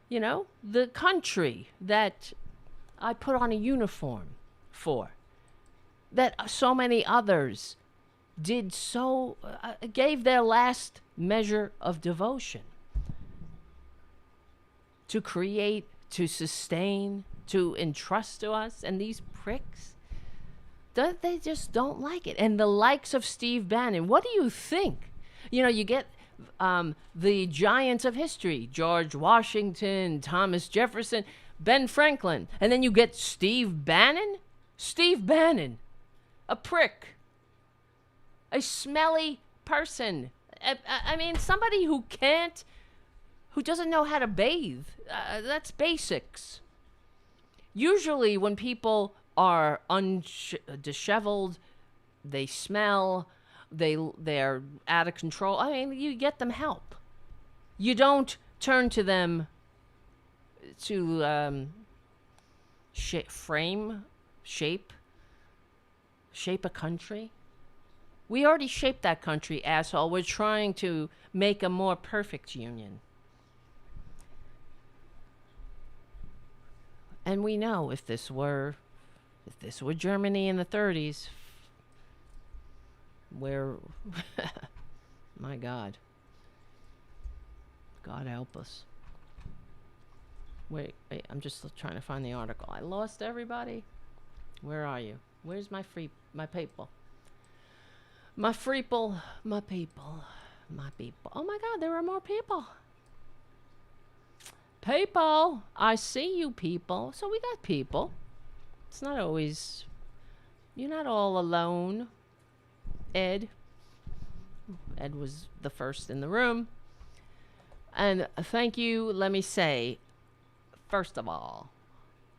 You know, the country that I put on a uniform for, that so many others did gave their last measure of devotion to create, to sustain, to entrust to us. And these pricks, they just don't like it. And the likes of Steve Bannon, what do you think? You know, you get the giants of history, George Washington, Thomas Jefferson, Ben Franklin, and then you get Steve Bannon? Steve Bannon, a prick, a smelly person. I mean, somebody who doesn't know how to bathe. That's basics. Usually when people are disheveled, they smell, they're out of control. I mean, you get them help. You don't turn to them to shape a country. We already shaped that country, asshole. We're trying to make a more perfect union. And we know if this were Germany in the 30s, where, my God help us. Wait, I'm just trying to find the article. I lost everybody. Where are you? Where's my people? My people. Oh my God, there are more people. People, I see you people. So we got people. It's not always, you're not all alone. Ed was the first in the room. And thank you, let me say, first of all,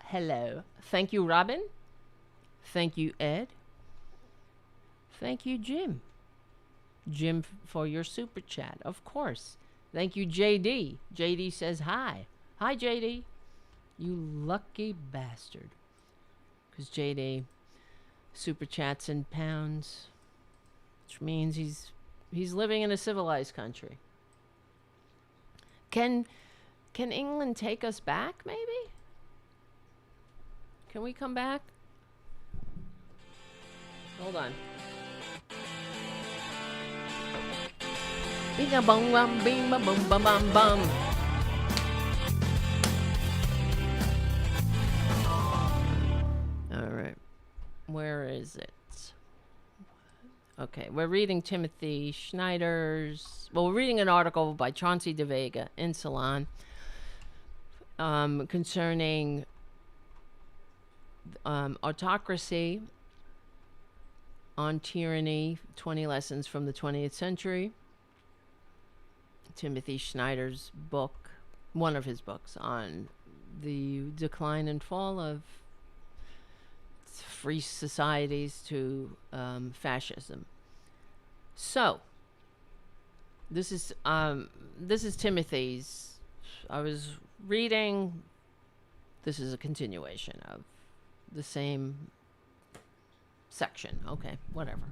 hello. Thank you, Robyn. Thank you, Ed. Thank you, Jim. Jim, for your super chat, of course. Thank you, JD. JD says hi. Hi, JD. You lucky bastard. Because JD super chats in pounds, which means he's living in a civilized country. Can England take us back, maybe? Can we come back? Hold on. Bing bum bum bing bum bum bum bum bum. All right. Where is it? Okay, we're reading Timothy Schneider's... Well, we're reading an article by Chauncey De Vega in Salon concerning autocracy on tyranny, 20 lessons from the 20th century. Timothy Schneider's book, one of his books, on the decline and fall of free societies to fascism. So this is Timothy's. I was reading. This is a continuation of the same section. Okay, whatever.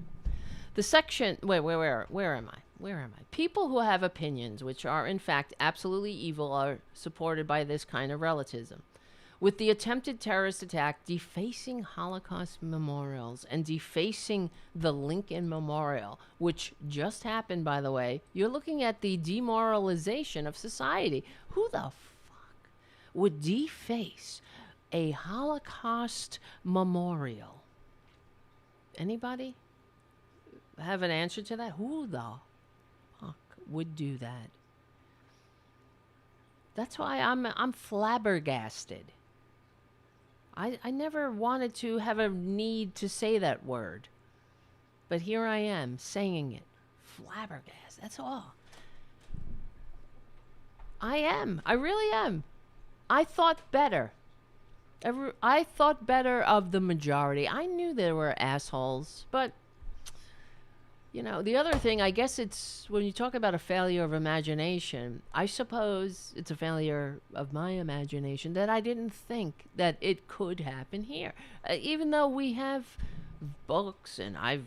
The section. Wait, where am I? Where am I? People who have opinions which are in fact absolutely evil are supported by this kind of relativism. With the attempted terrorist attack defacing Holocaust memorials and defacing the Lincoln Memorial, which just happened, by the way, you're looking at the demoralization of society. Who the fuck would deface a Holocaust memorial? Anybody have an answer to that? Who the fuck would do that? That's why I'm flabbergasted. I never wanted to have a need to say that word. But here I am saying it. Flabbergasted. That's all. I am. I really am. I thought better. I thought better of the majority. I knew there were assholes, but You know, the other thing, I guess it's when you talk about a failure of imagination, I suppose it's a failure of my imagination that I didn't think that it could happen here. Even though we have books and I've,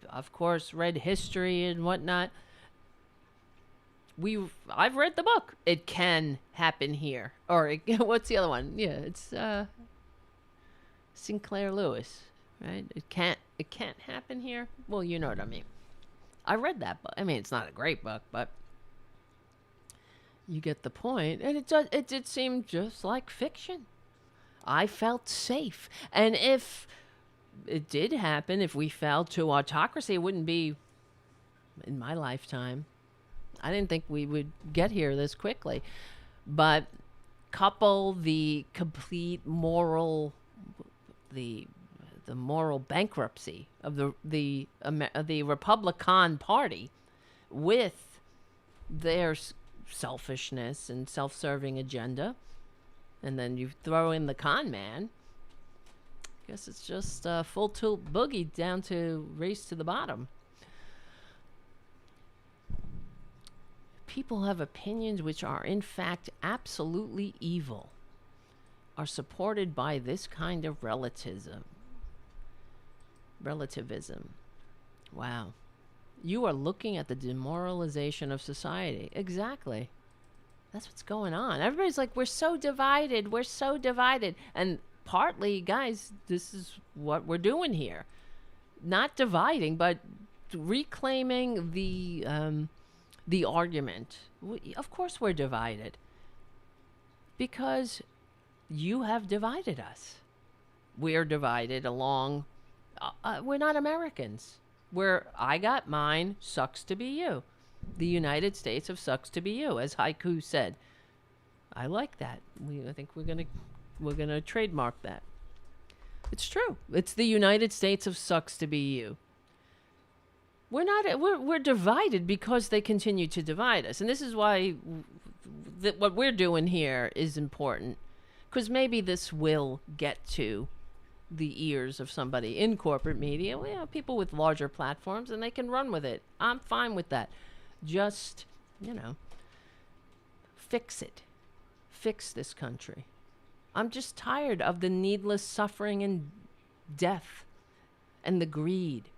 of course, read history and whatnot, I've read the book. It can happen here. Or what's the other one? Yeah, it's Sinclair Lewis, right? It can't happen here. Well, you know what I mean. I read that book. I mean, it's not a great book, but you get the point. And it did seem just like fiction. I felt safe. And if it did happen, if we fell to autocracy, it wouldn't be in my lifetime. I didn't think we would get here this quickly. But couple the complete moral, the moral bankruptcy of the Republican Party with their selfishness and self-serving agenda, and then you throw in the con man. I guess it's just full tilt boogie down to race to the bottom. People have opinions which are in fact absolutely evil, are supported by this kind of relativism. Wow. You are looking at the demoralization of society. Exactly. That's what's going on. Everybody's like, we're so divided. We're so divided. And partly, guys, this is what we're doing here. Not dividing, but reclaiming the argument. Of course we're divided. Because you have divided us. We're divided along... we're not Americans. I got mine, sucks to be you. The United States of sucks to be you, as Haiku said. I like that. I think we're gonna trademark that. It's true. It's the United States of sucks to be you. We're divided because they continue to divide us, and this is why what we're doing here is important, because maybe this will get to the ears of somebody in corporate media. We have people with larger platforms and they can run with it. I'm fine with that. Just, fix it. Fix this country. I'm just tired of the needless suffering and death and the greed.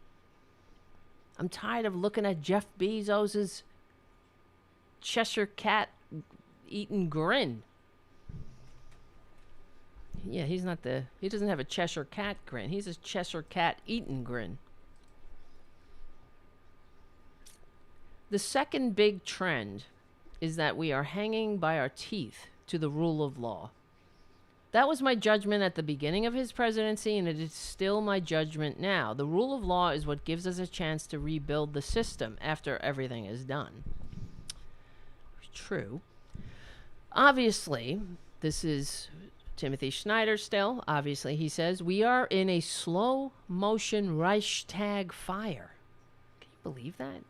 I'm tired of looking at Jeff Bezos's Cheshire cat eating grin. Yeah, he doesn't have a Cheshire cat grin. He's a Cheshire cat eating grin. The second big trend is that we are hanging by our teeth to the rule of law. That was my judgment at the beginning of his presidency, and it is still my judgment now. The rule of law is what gives us a chance to rebuild the system after everything is done. True. Obviously, this is Timothy Snyder still. Obviously, he says, we are in a slow motion Reichstag fire. Can you believe that?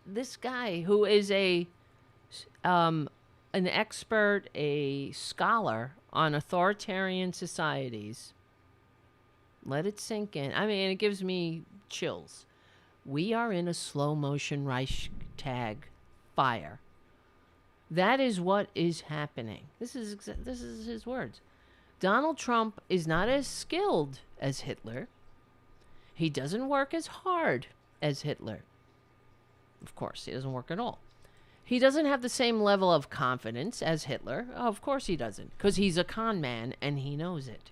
This guy who is an expert, a scholar on authoritarian societies. Let it sink in. I mean, it gives me chills. We are in a slow motion Reichstag fire. That is what is happening. This is his words. Donald Trump is not as skilled as Hitler. He doesn't work as hard as Hitler. Of course, he doesn't work at all. He doesn't have the same level of confidence as Hitler. Oh, of course he doesn't, because he's a con man and he knows it.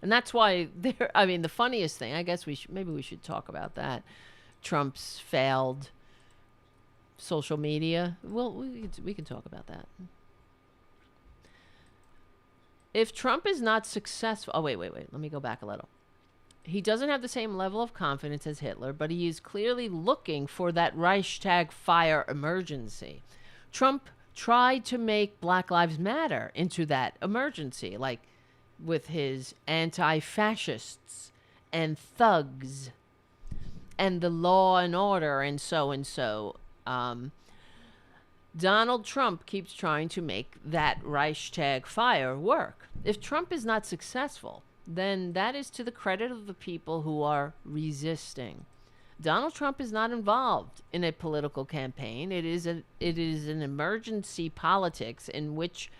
And that's why the funniest thing, I guess maybe we should talk about that. Trump's failed social media. Well, we can talk about that. If Trump is not successful... Oh, wait. Let me go back a little. He doesn't have the same level of confidence as Hitler, but he is clearly looking for that Reichstag fire emergency. Trump tried to make Black Lives Matter into that emergency, like with his anti-fascists and thugs and the law and order and so. Donald Trump keeps trying to make that Reichstag fire work. If Trump is not successful, then that is to the credit of the people who are resisting. Donald Trump is not involved in a political campaign. It is an emergency politics in which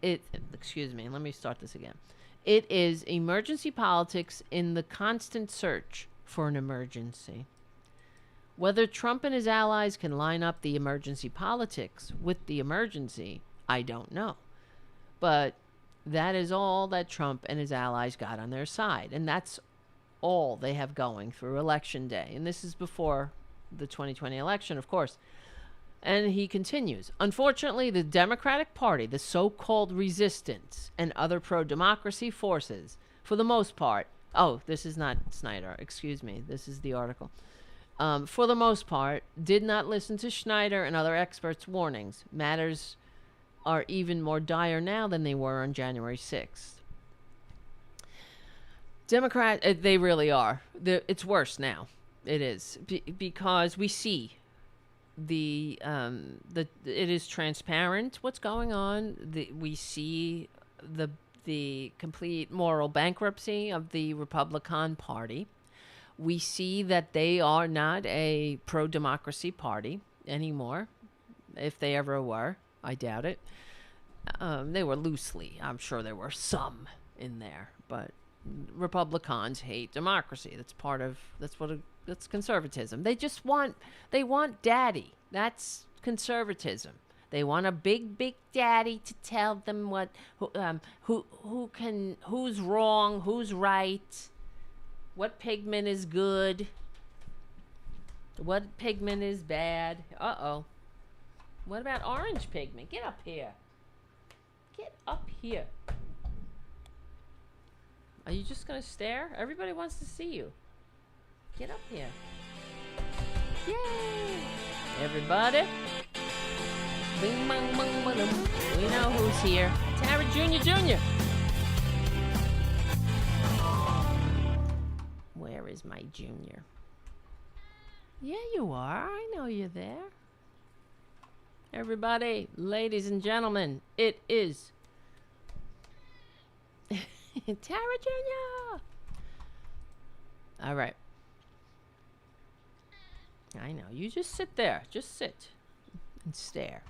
excuse me, let me start this again. It is emergency politics in the constant search for an emergency. Whether Trump and his allies can line up the emergency politics with the emergency, I don't know. But that is all that Trump and his allies got on their side. And that's all they have going through Election Day. And this is before the 2020 election, of course. And he continues, unfortunately, the Democratic Party, the so-called resistance, and other pro-democracy forces, for the most part, this is not Snyder, excuse me, this is the article, for the most part, did not listen to Schneider and other experts' warnings. Matters are even more dire now than they were on January 6th. They really are. It's worse now. It is. Because we see it is transparent what's going on. We see the complete moral bankruptcy of the Republican Party. We see that they are not a pro-democracy party anymore, if they ever were. I doubt it. They were loosely. I'm sure there were some in there, but Republicans hate democracy. That's conservatism. They want daddy. That's conservatism. They want a big daddy to tell them who's wrong, who's right, what pigment is good, what pigment is bad. What about orange pigment? Get up here. Get up here. Are you just going to stare? Everybody wants to see you. Get up here. Yay! Everybody. Bing, bang, bang, bang. We know who's here. Tara Jr. Where is my junior? Yeah, you are. I know you're there. Everybody, ladies and gentlemen, it is Tara Jr. All right. I know. You just sit there. Just sit and stare.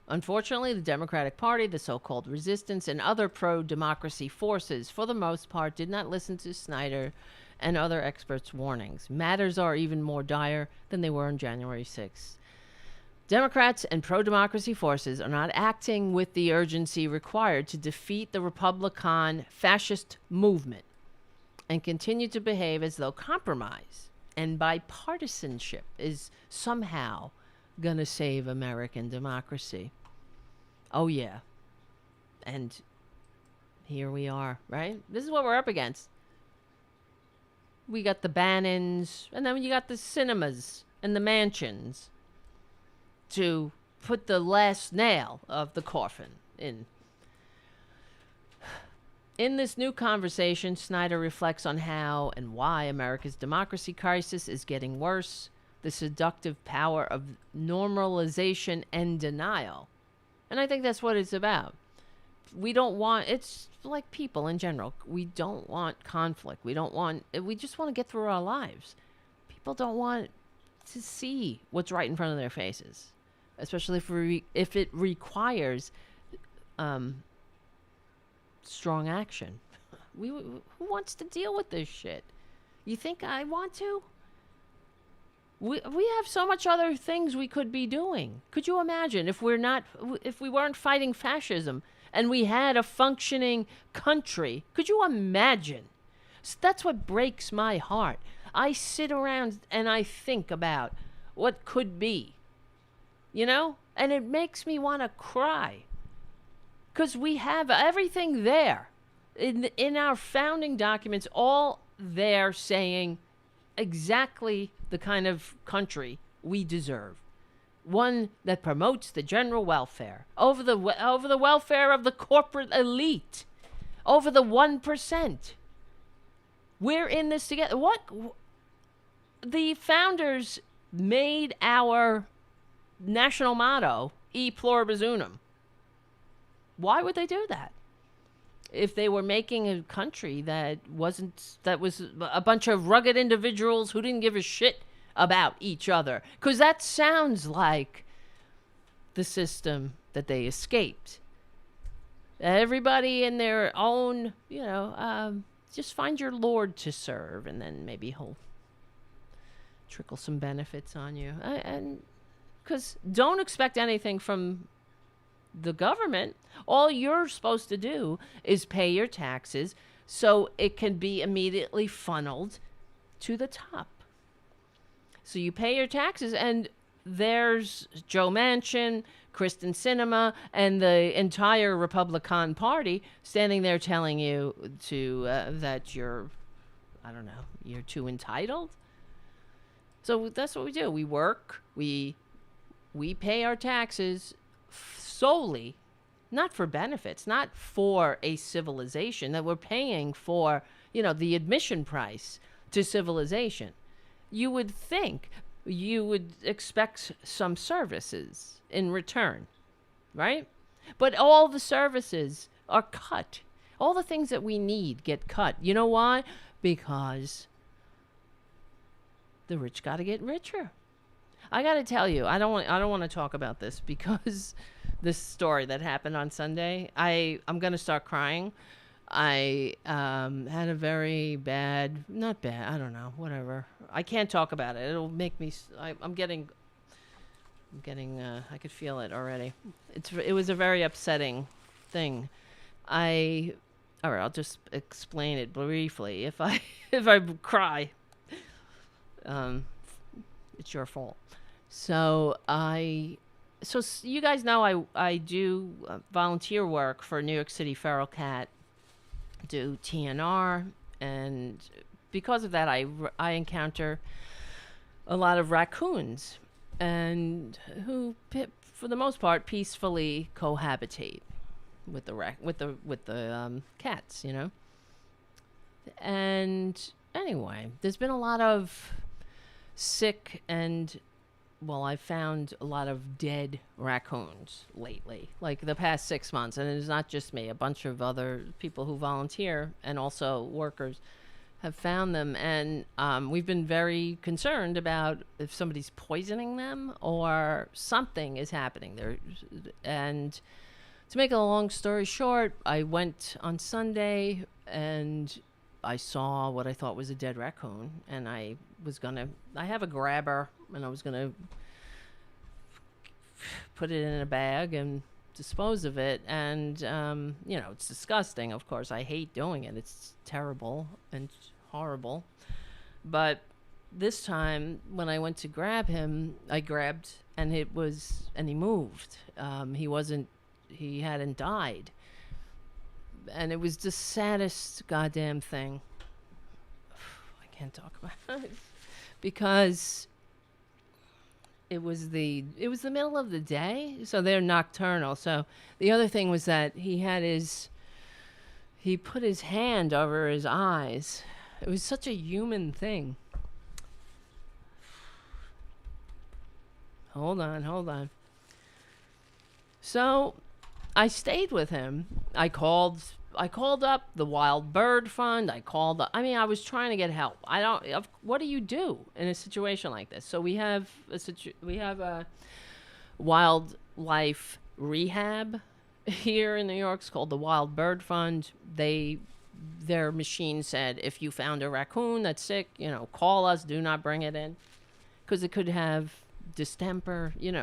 Unfortunately, the Democratic Party, the so-called resistance, and other pro-democracy forces, for the most part, did not listen to Snyder and other experts' warnings. Matters are even more dire than they were on January 6th. Democrats and pro-democracy forces are not acting with the urgency required to defeat the Republican fascist movement and continue to behave as though compromise and bipartisanship is somehow going to save American democracy. Oh, yeah. And here we are, right? This is what we're up against. We got the Bannons, and then you got the cinemas and the mansions to put the last nail of the coffin in. In this new conversation, Snyder reflects on how and why America's democracy crisis is getting worse, the seductive power of normalization and denial. And I think that's what it's about. We don't want, it's like people in general, we don't want conflict. We just want to get through our lives. People don't want to see what's right in front of their faces, especially if it requires strong action. Who wants to deal with this shit? You think I want to? We have so much other things we could be doing. Could you imagine if we weren't fighting fascism and we had a functioning country? Could you imagine? So that's what breaks my heart. I sit around and I think about what could be, and it makes me want to cry. Because we have everything there in our founding documents, all there saying exactly the kind of country we deserve. One that promotes the general welfare over the welfare of the corporate elite, over the 1%. We're in this together. The founders made our national motto, E pluribus unum. Why would they do that? If they were making a country that was a bunch of rugged individuals who didn't give a shit about each other, because that sounds like the system that they escaped. Everybody in their own, just find your Lord to serve, and then maybe he'll trickle some benefits on you. And because don't expect anything from the government. All you're supposed to do is pay your taxes so it can be immediately funneled to the top. So you pay your taxes, and there's Joe Manchin, Kristen Sinema, and the entire Republican Party standing there telling you that you're too entitled. So that's what we do. We work. We pay our taxes solely, not for benefits, not for a civilization, that we're paying for, the admission price to civilization. You would think you would expect some services in return, right? But all the services are cut. All the things that we need get cut. You know why? Because the rich got to get richer. I got to tell you, I don't want to talk about this because this story that happened on Sunday, I'm going to start crying. I had a very bad, not bad, I don't know, whatever. I can't talk about it. It'll make me, I'm getting, I could feel it already. It was a very upsetting thing. All right, I'll just explain it briefly. If I cry, it's your fault. So you guys know I do volunteer work for New York City Feral Cat, do TNR, and because of that I encounter a lot of raccoons, and who for the most part peacefully cohabitate with the cats, And anyway, there's been a lot of sick and, well, I found a lot of dead raccoons lately, like the past 6 months. And it's not just me. A bunch of other people who volunteer and also workers have found them. And we've been very concerned about if somebody's poisoning them or something is happening there. And to make a long story short, I went on Sunday and I saw what I thought was a dead raccoon, and I have a grabber, and I was gonna put it in a bag and dispose of it. And it's disgusting, of course. I hate doing it. It's terrible and horrible. But this time when I went to grab him, I grabbed, and he moved. He hadn't died. And it was the saddest goddamn thing. I can't talk about it because it was the middle of the day, so they're nocturnal. So the other thing was that he put his hand over his eyes. It was such a human thing. Hold on. So I stayed with him. I called up the Wild Bird Fund. I was trying to get help. What do you do in a situation like this? So we have a wildlife rehab here in New York. It's called the Wild Bird Fund. Their machine said, if you found a raccoon that's sick, call us. Do not bring it in, because it could have distemper. You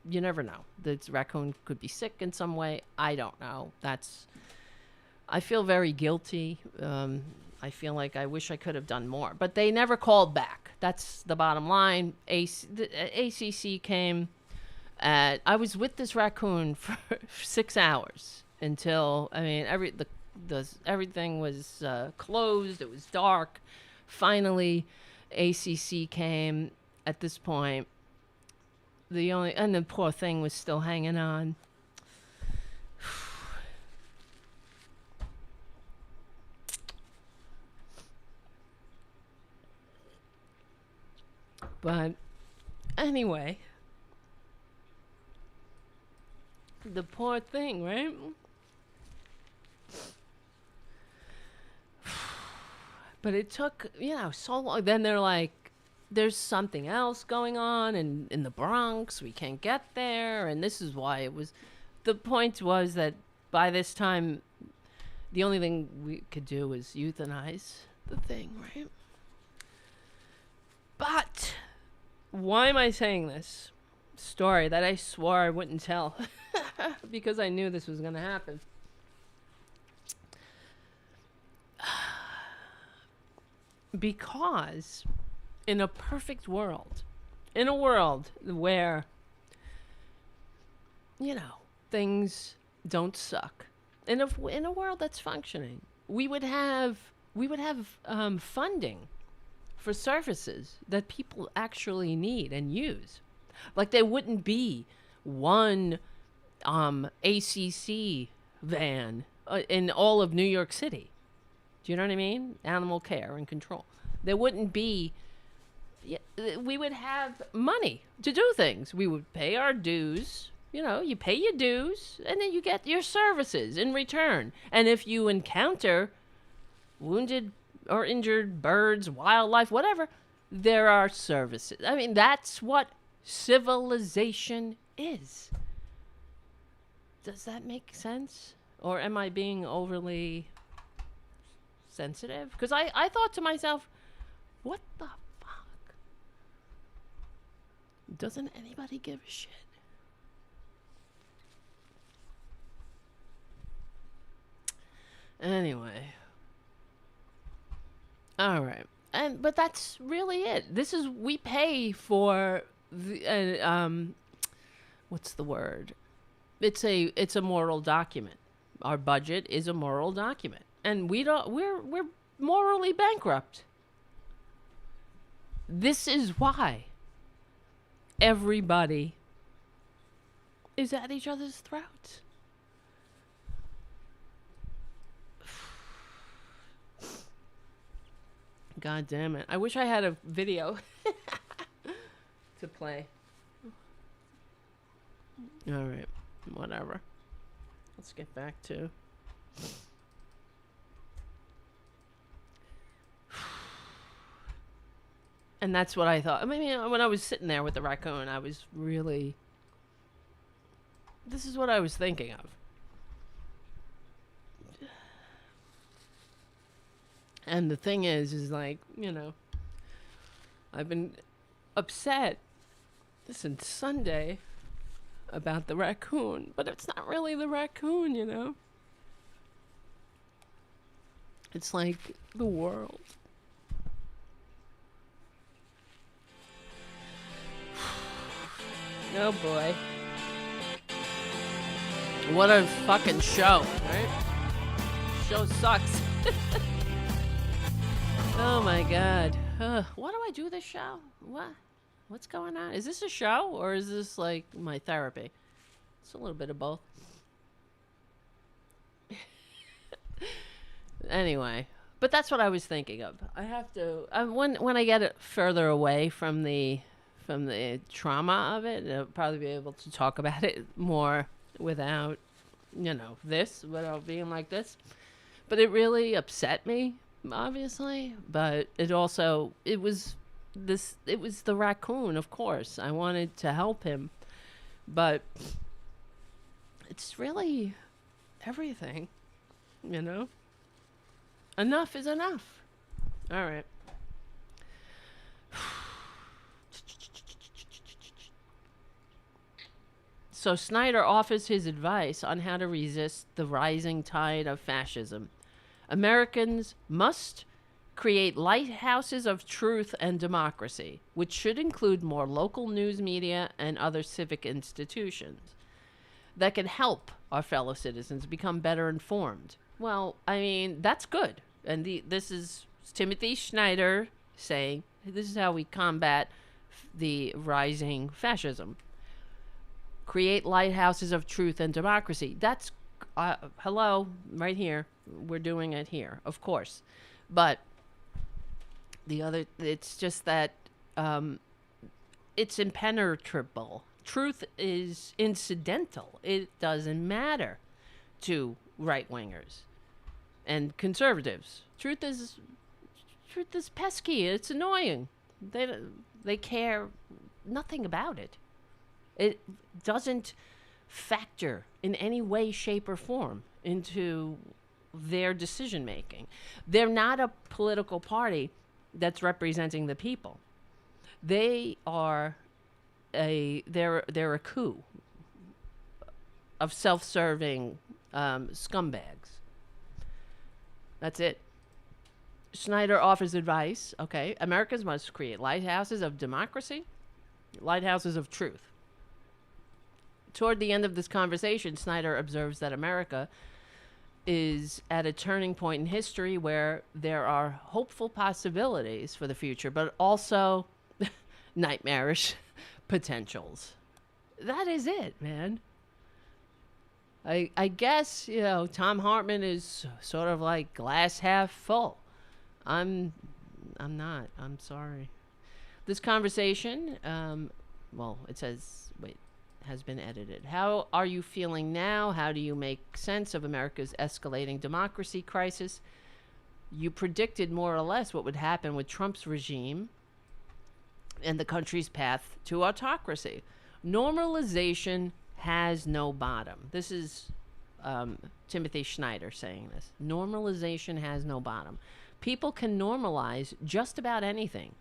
never know. The raccoon could be sick in some way. I don't know. I feel very guilty. I feel like I wish I could have done more, but they never called back. That's the bottom line. The ACC came. I was with this raccoon for 6 hours until, everything was closed. It was dark. Finally, ACC came. At this point, and the poor thing was still hanging on. But anyway, the poor thing, right? But it took, so long. Then they're like, there's something else going on in the Bronx. We can't get there. And this is why it was, the point was that by this time, the only thing we could do was euthanize the thing, right? But why am I saying this story that I swore I wouldn't tell? Because I knew this was going to happen. Because in a perfect world, in a world where, things don't suck, in a world that's functioning, we would have funding for services that people actually need and use. Like there wouldn't be one ACC van in all of New York City. Do you know what I mean? Animal care and control. There wouldn't be. We would have money to do things. We would pay our dues. You pay your dues, and then you get your services in return. And if you encounter wounded or injured birds, wildlife, whatever, there are services. I mean, that's what civilization is. Does that make sense? Or am I being overly sensitive? Because I thought to myself, what the fuck? Doesn't anybody give a shit? Anyway. All right. But that's really it. We pay for the, what's the word? It's a moral document. Our budget is a moral document. And we're morally bankrupt. This is why everybody is at each other's throats. God damn it. I wish I had a video to play. All right. Whatever. Let's get back to... And that's what I thought. I mean, when I was sitting there with the raccoon, I was really... This is what I was thinking of. And the thing is like, I've been upset since Sunday about the raccoon, but it's not really the raccoon, It's like the world. Oh boy. What a fucking show, right? Show sucks. Oh my god. Why do I do this show? What's going on? Is this a show or is this like my therapy? It's a little bit of both. Anyway, but that's what I was thinking of. I have to when I get it further away from the trauma of it, I'll probably be able to talk about it more without without being like this. But it really upset me, obviously, but it was the raccoon, of course. I wanted to help him, but it's really everything, Enough is enough. All right. So Snyder offers his advice on how to resist the rising tide of fascism. Americans must create lighthouses of truth and democracy, which should include more local news media and other civic institutions that can help our fellow citizens become better informed. Well, I mean, that's good. And this is Timothy Snyder saying, this is how we combat the rising fascism. Create lighthouses of truth and democracy. That's, hello, right here. We're doing it here, of course. But it's just that it's impenetrable. Truth is incidental. It doesn't matter to right-wingers and conservatives. Truth is pesky. It's annoying. They care nothing about it. It doesn't factor in any way, shape, or form into their decision making. They're not a political party that's representing the people. They are they're a coup of self-serving scumbags. That's it. Schneider offers advice. Okay, Americans must create lighthouses of democracy, lighthouses of truth. Toward the end of this conversation, Snyder observes that America is at a turning point in history where there are hopeful possibilities for the future, but also nightmarish potentials. That is it, man. I guess, Tom Hartman is sort of like glass half full. I'm not. I'm sorry. This conversation, it says, has been edited. How are you feeling now? How do you make sense of America's escalating democracy crisis? You predicted more or less what would happen with Trump's regime and the country's path to autocracy. Normalization has no bottom. This is Timothy Schneider saying this. Normalization has no bottom. People can normalize just about anything.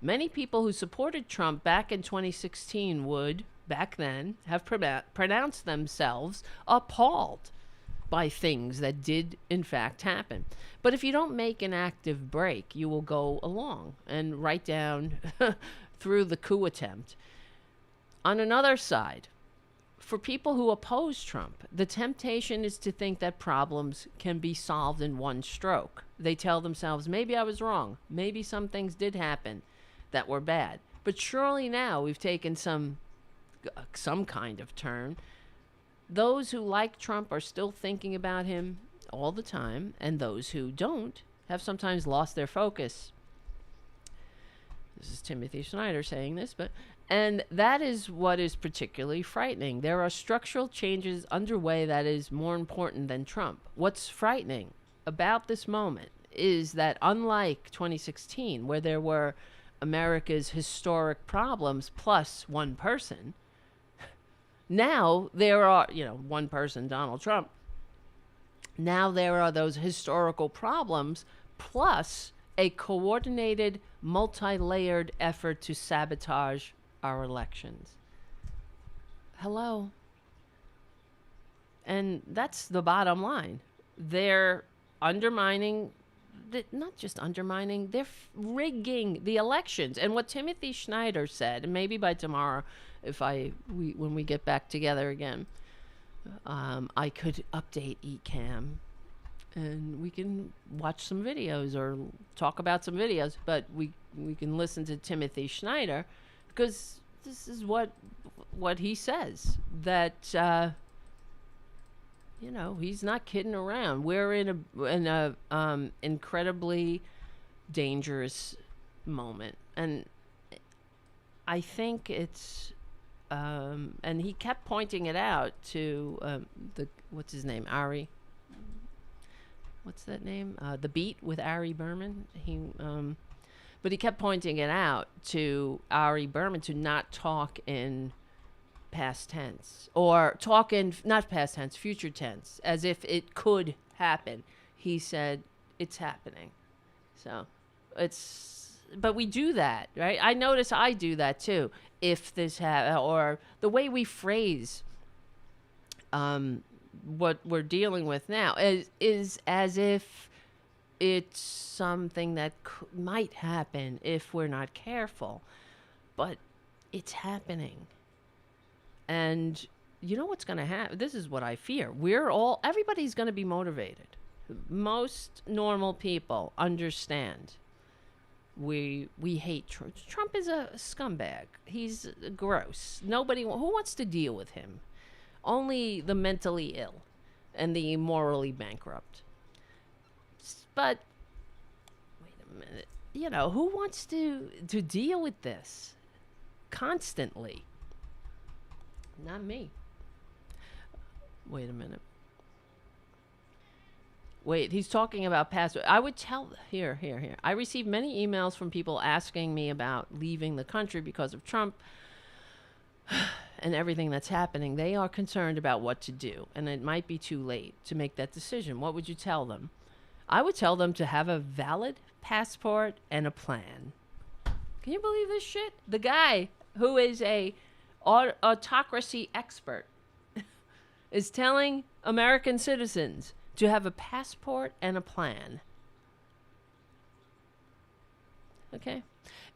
Many people who supported Trump back in 2016 would, back then, have pronounced themselves appalled by things that did, in fact, happen. But if you don't make an active break, you will go along and write down through the coup attempt. On another side, for people who oppose Trump, the temptation is to think that problems can be solved in one stroke. They tell themselves, maybe I was wrong. Maybe some things did happen that were bad. But surely now we've taken some kind of turn. Those who like Trump are still thinking about him all the time, and those who don't have sometimes lost their focus. This is Timothy Snyder saying this, and that is what is particularly frightening. There are structural changes underway that is more important than Trump. What's frightening about this moment is that unlike 2016, where there were America's historic problems plus one person, now there are, one person, Donald Trump. Now there are those historical problems plus a coordinated, multi-layered effort to sabotage our elections. Hello. And that's the bottom line. They're undermining, not just undermining, they're rigging the elections. And what Timothy Schneider said, and maybe by tomorrow, when we get back together again, I could update ECAM and we can watch some videos or talk about some videos, but we can listen to Timothy Schneider, because this is what he says, that he's not kidding around. We're in a incredibly dangerous moment, and I think it's and he kept pointing it out to what's his name, Ari. What's that name? The Beat with Ari Berman. But he kept pointing it out to Ari Berman to not talk in past tense, or talk in not past tense, future tense, as if it could happen. He said it's happening. So but we do that, right? I notice I do that too. If this or the way we phrase what we're dealing with now is as if it's something that might happen if we're not careful, but it's happening. And you know what's going to happen? This is what I fear. Everybody's going to be motivated. Most normal people understand. We hate Trump. Trump is a scumbag. He's gross. Who wants to deal with him? Only the mentally ill and the morally bankrupt. But wait a minute. Who wants to deal with this constantly? Not me. Wait a minute. Wait, he's talking about passport. I would tell here. I received many emails from people asking me about leaving the country because of Trump and everything that's happening. They are concerned about what to do, and it might be too late to make that decision. What would you tell them? I would tell them to have a valid passport and a plan. Can you believe this shit? The guy who is a autocracy expert is telling American citizens to have a passport and a plan. Okay?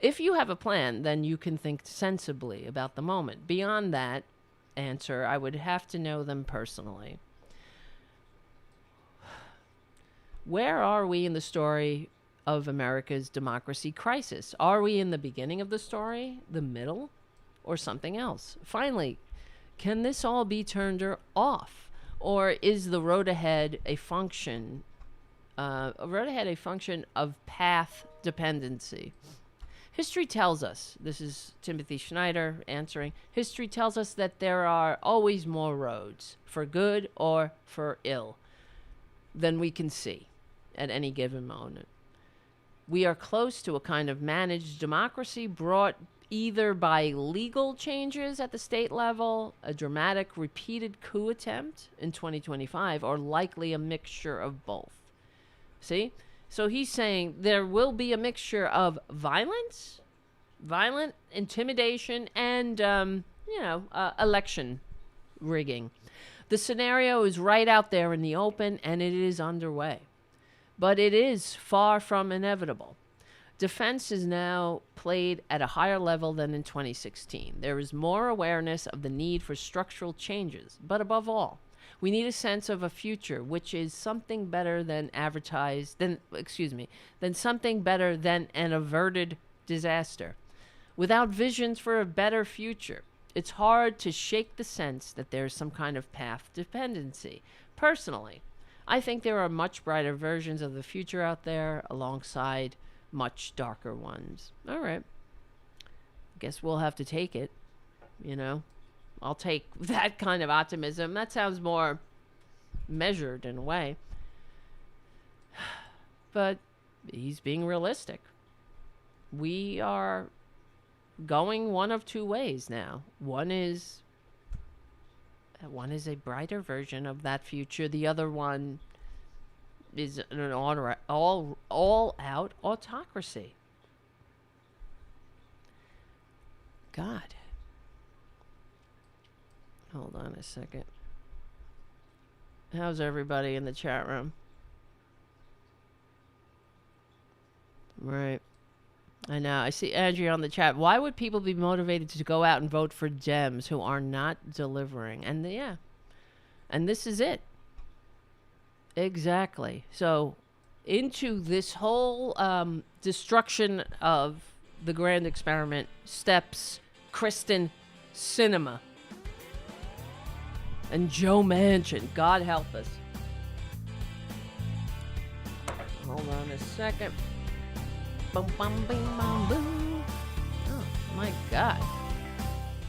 If you have a plan, then you can think sensibly about the moment. Beyond that answer, I would have to know them personally. Where are we in the story of America's democracy crisis? Are we in the beginning of the story, the middle, or something else? Finally, can this all be turned off? Or is the road ahead a function of path dependency? History tells us, this is Timothy Schneider answering, history tells us that there are always more roads, for good or for ill, than we can see at any given moment. We are close to a kind of managed democracy brought either by legal changes at the state level, a dramatic repeated coup attempt in 2025, or likely a mixture of both. See? So he's saying there will be a mixture of violent intimidation, and, election rigging. The scenario is right out there in the open, and it is underway. But it is far from inevitable. Defense is now played at a higher level than in 2016. There is more awareness of the need for structural changes. But above all, we need a sense of a future which is something better than something better than an averted disaster. Without visions for a better future, it's hard to shake the sense that there's some kind of path dependency. Personally, I think there are much brighter versions of the future out there alongside much darker ones. All right. Guess we'll have to take it, I'll take that kind of optimism. That sounds more measured in a way. But he's being realistic. We are going one of two ways now. One is a brighter version of that future. The other one is an all-out autocracy. God. Hold on a second. How's everybody in the chat room? Right. I know. I see Andrea on the chat. Why would people be motivated to go out and vote for Dems who are not delivering? And and this is it. Exactly. So into this whole destruction of the grand experiment steps Kristen Sinema and Joe Manchin. God help us. Hold on a second. Boom, bum, bing, bum, boom. Oh, my God.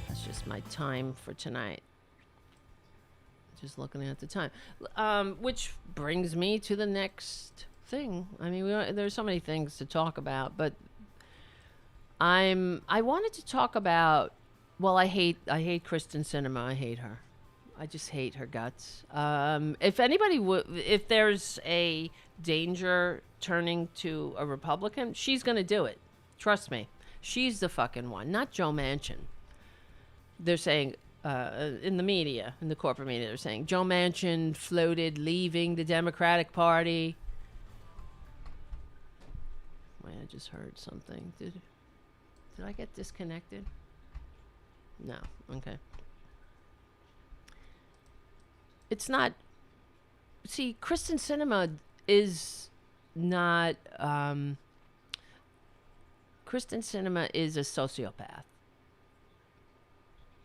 That's just my time for tonight. Just looking at the time. Which brings me to the next thing. I mean, there's so many things to talk about, but I wanted to talk about, well, I hate Kristen Sinema. I hate her. I just hate her guts. If there's a danger turning to a Republican, she's going to do it. Trust me. She's the fucking one, not Joe Manchin. They're saying, in the media, in the corporate media, they're saying Joe Manchin floated leaving the Democratic Party. Wait, I just heard something. Did I get disconnected? No. Okay. It's not. See, Kristen Sinema is not. Kristen Sinema is a sociopath.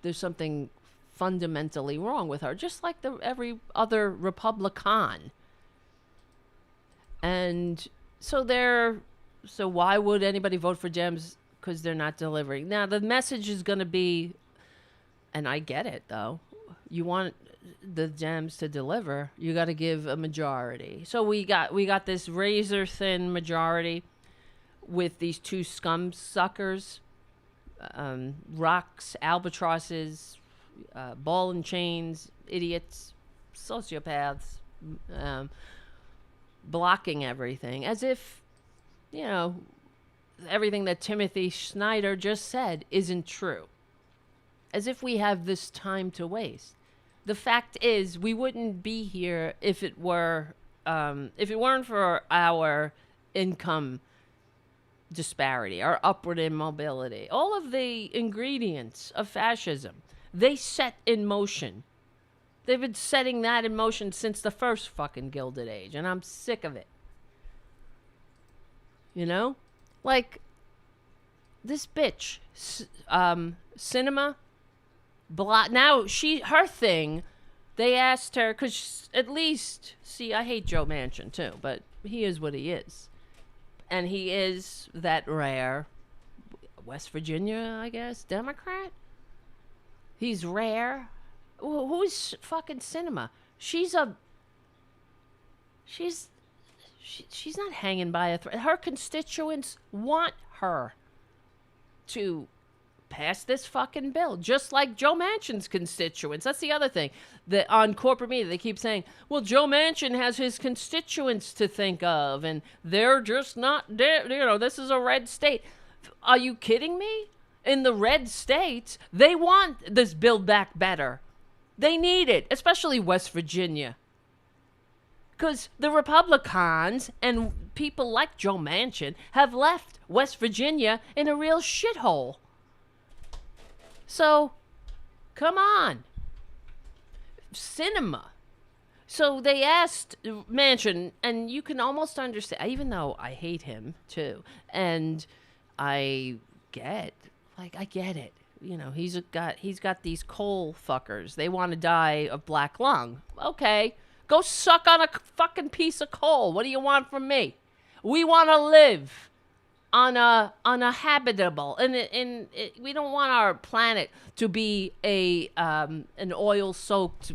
There's something fundamentally wrong with her, just like every other Republican. And so why would anybody vote for Dems? Because they're not delivering. Now, the message is going to be, and I get it, though, you want the Dems to deliver, you got to give a majority. So we got this razor thin majority with these two scum suckers, rocks, albatrosses, ball and chains, idiots, sociopaths, blocking everything as if, you know, everything that Timothy Snyder just said isn't true. As if we have this time to waste. The fact is, we wouldn't be here if it weren't for our income disparity, our upward immobility, all of the ingredients of fascism. They set in motion. They've been setting that in motion since the first fucking Gilded Age, and I'm sick of it. You know? Like, this bitch, Cinema, now her thing, they asked her, because at least, see, I hate Joe Manchin too, but he is what he is. And he is that rare West Virginia, I guess, Democrat. He's rare. Who's fucking Cinema? She's not hanging by a thread. Her constituents want her to pass this fucking bill, just like Joe Manchin's constituents. That's the other thing. That on corporate media, they keep saying, well, Joe Manchin has his constituents to think of, and they're just not there. You know, this is a red state. Are you kidding me? In the red states, they want this Build Back Better. They need it, especially West Virginia. Because the Republicans and people like Joe Manchin have left West Virginia in a real shithole. So, come on. Cinema. So they asked Manchin, and you can almost understand, even though I hate him too, and I get it. You know, he's got these coal fuckers. They want to die of black lung. Okay, go suck on a fucking piece of coal. What do you want from me? We want to live on a habitable, and we don't want our planet to be an oil-soaked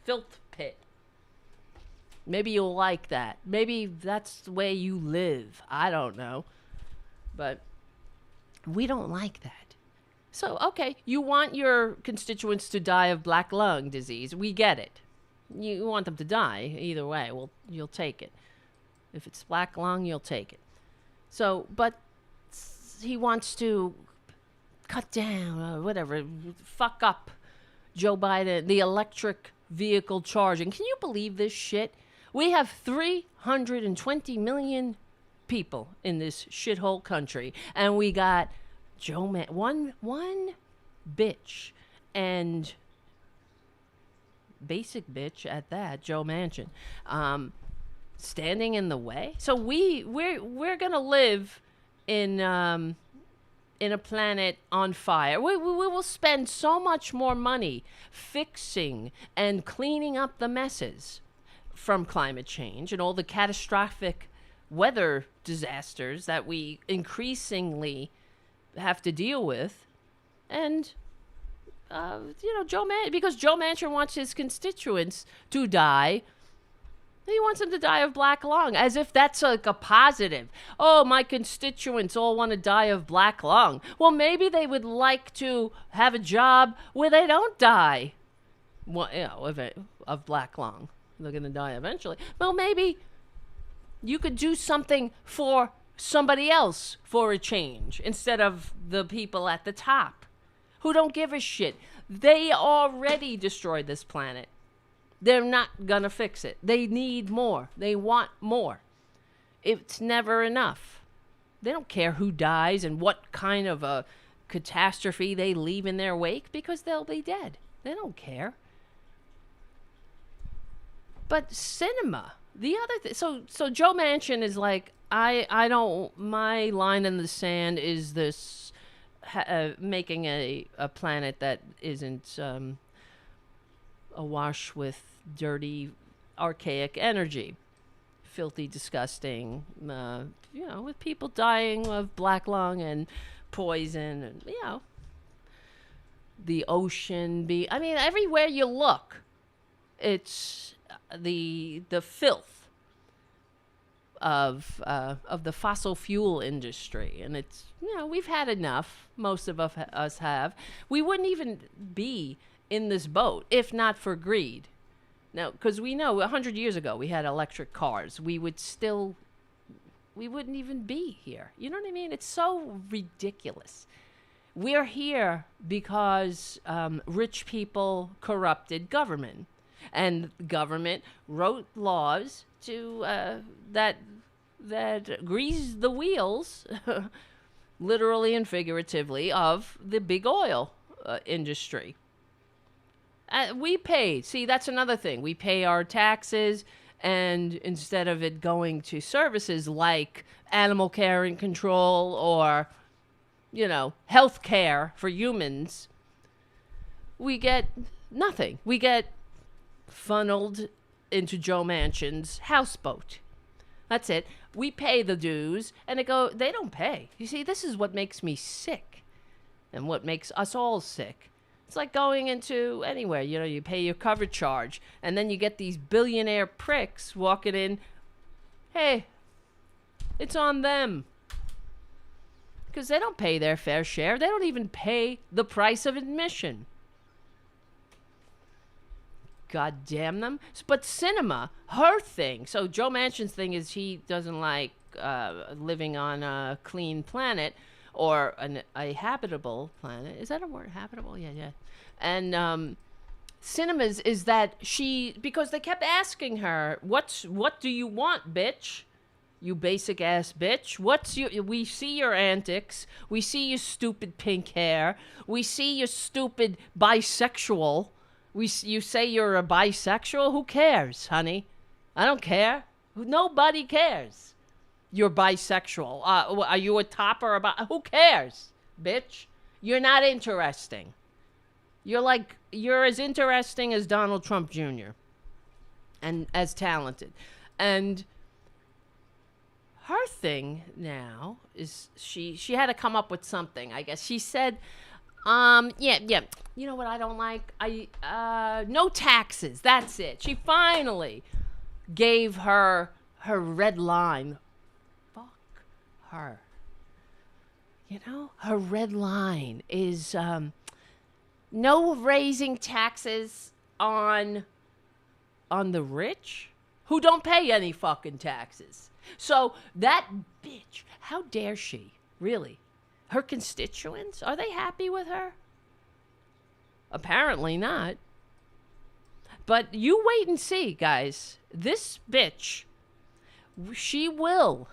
filth pit. Maybe you'll like that. Maybe that's the way you live. I don't know, but we don't like that. So, okay, you want your constituents to die of black lung disease. We get it. You want them to die either way. Well, you'll take it. If it's black lung, you'll take it. So, but he wants to cut down, whatever, fuck up Joe Biden, the electric vehicle charging. Can you believe this shit? We have 320 million people in this shithole country, and we got one bitch, and basic bitch at that, Joe Manchin, standing in the way. So we're gonna live in a planet on fire. We will spend so much more money fixing and cleaning up the messes from climate change and all the catastrophic weather disasters that we increasingly have to deal with. And because Joe Manchin wants his constituents to die, he wants them to die of black lung, as if that's like a positive. Oh, my constituents all want to die of black lung. Well, maybe they would like to have a job where they don't die of black lung. They're going to die eventually. Well, maybe you could do something for somebody else for a change instead of the people at the top who don't give a shit. They already destroyed this planet. They're not gonna fix it. They need more. They want more. It's never enough. They don't care who dies and what kind of a catastrophe they leave in their wake, because they'll be dead. They don't care. But cinema, the other thing. So Joe Manchin is like, I don't. My line in the sand is this: making a planet that isn't awash with dirty, archaic energy, filthy, disgusting. With people dying of black lung and poison, and the ocean be. I mean, everywhere you look, it's the filth of the fossil fuel industry, and it's, you know, we've had enough. Most of us have. We wouldn't even be in this boat if not for greed. Now, because we know 100 years ago we had electric cars, we wouldn't even be here. You know what I mean? It's so ridiculous. We're here because rich people corrupted government, and government wrote laws to that grease the wheels, literally and figuratively, of the big oil industry. We pay. See, that's another thing. We pay our taxes, and instead of it going to services like animal care and control, or, you know, health care for humans, we get nothing. We get funneled into Joe Manchin's houseboat. That's it. We pay the dues, and they don't pay. You see, this is what makes me sick, and what makes us all sick. It's like going into anywhere, you know, you pay your cover charge, and then you get these billionaire pricks walking in. Hey, it's on them. Because they don't pay their fair share. They don't even pay the price of admission. God damn them. But cinema, her thing. So Joe Manchin's thing is he doesn't like living on a clean planet, or a habitable planet. Is that a word? Habitable? Yeah. And cinemas is that because they kept asking her, what do you want, bitch? You basic ass bitch. We see your antics. We see your stupid pink hair. We see your stupid bisexual. You say you're a bisexual? Who cares, honey? I don't care. Nobody cares. You're bisexual. Are you a top or a who cares, bitch? You're not interesting. You're as interesting as Donald Trump Jr. and as talented. And her thing now is she had to come up with something, I guess. She said, yeah. You know what I don't like? No taxes. That's it. She finally gave her red line. Her. You know, her red line is no raising taxes on the rich who don't pay any fucking taxes. So that bitch, how dare she? Really? Her constituents, are they happy with her? Apparently not. But you wait and see, guys. This bitch, she will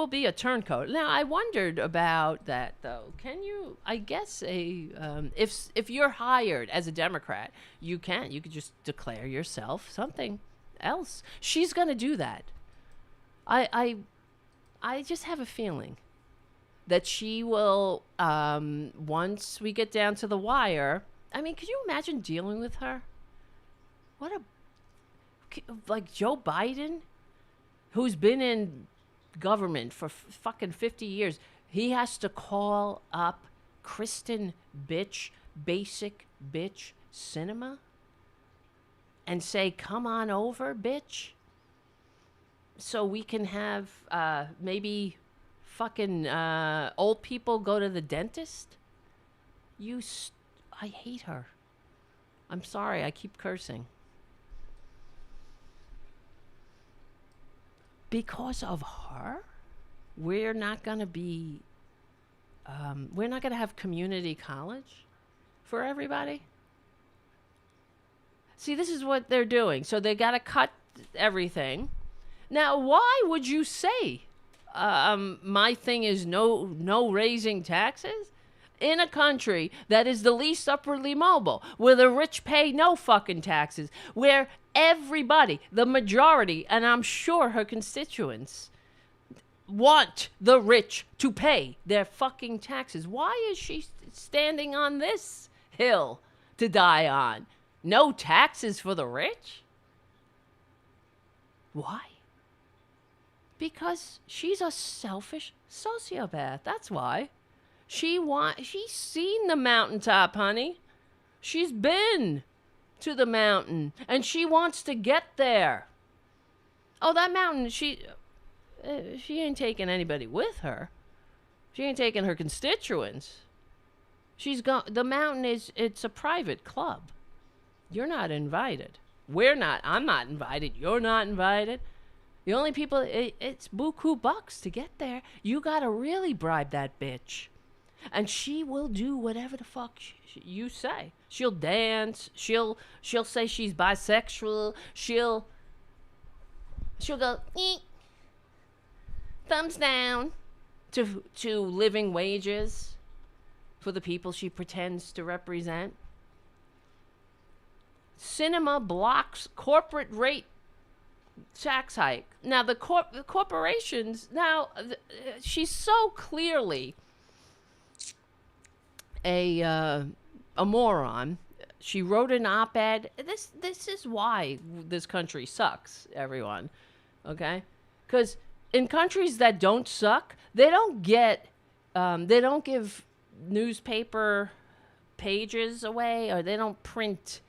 be a turncoat. Now, I wondered about that, though. Can you, I guess, if you're hired as a Democrat, you could just declare yourself something else. She's going to do that. I just have a feeling that she will, once we get down to the wire. I mean, could you imagine dealing with her? Like Joe Biden, who's been in government for fucking 50 years, he has to call up Kristen bitch, basic bitch cinema and say, come on over, bitch, so we can have maybe fucking old people go to the dentist. I hate her. I'm sorry, I keep cursing. Because of her, we're not going to be, we're not going to have community college for everybody. See, this is what they're doing. So they got to cut everything. Now, why would you say my thing is no raising taxes? In a country that is the least upwardly mobile, where the rich pay no fucking taxes, where everybody, the majority, and I'm sure her constituents, want the rich to pay their fucking taxes. Why is she standing on this hill to die on? No taxes for the rich? Why? Because she's a selfish sociopath. That's why. She's seen the mountaintop, honey. She's been to the mountain, and she wants to get there. Oh, that mountain, she ain't taking anybody with her. She ain't taking her constituents. The mountain it's a private club. You're not invited. I'm not invited. You're not invited. The only people, it's buku bucks to get there. You gotta really bribe that bitch. And she will do whatever the fuck you say. She'll dance. She'll say she's bisexual. She'll go, eek, thumbs down to living wages for the people she pretends to represent. Cinema blocks corporate rate tax hike. Now the corporations. Now she's so clearly a moron. She wrote an op-ed. This is why this country sucks, everyone. Okay, because in countries that don't suck, they don't give newspaper pages away, or they don't print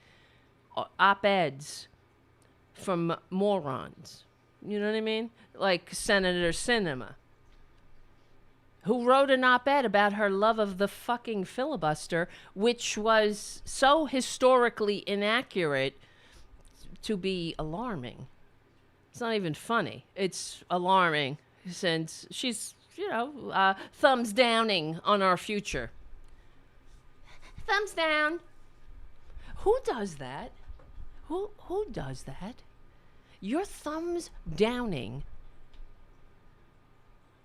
op-eds from morons. You know what I mean? Like Senator Sinema, who wrote an op-ed about her love of the fucking filibuster, which was so historically inaccurate to be alarming. It's not even funny. It's alarming, since she's, thumbs downing on our future. Thumbs down. Who does that? Who does that? You're thumbs downing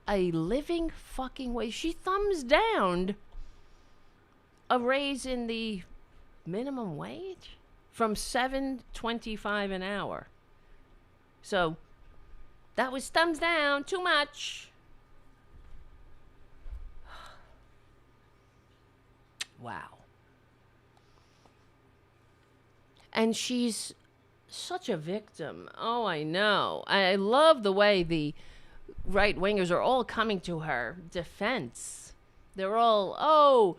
a living fucking way. She thumbs downed a raise in the minimum wage from $7.25 an hour. So that was thumbs down. Too much. Wow. And she's such a victim. Oh, I know. I love the way the right-wingers are all coming to her defense. They're all,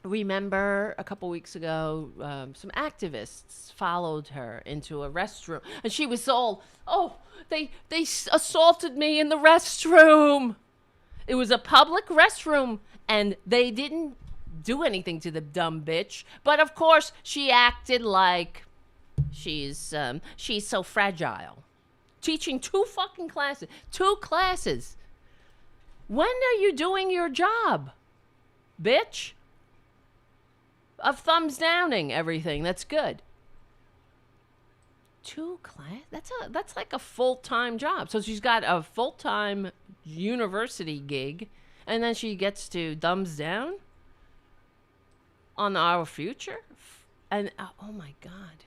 remember a couple weeks ago, some activists followed her into a restroom. And she was all, they assaulted me in the restroom. It was a public restroom, and they didn't do anything to the dumb bitch. But of course, she acted like she's so fragile. Teaching two classes. When are you doing your job, bitch? Of thumbs downing everything. That's good. 2 class? That's like a full-time job. So she's got a full-time university gig, and then she gets to thumbs down on our future? And, oh my God.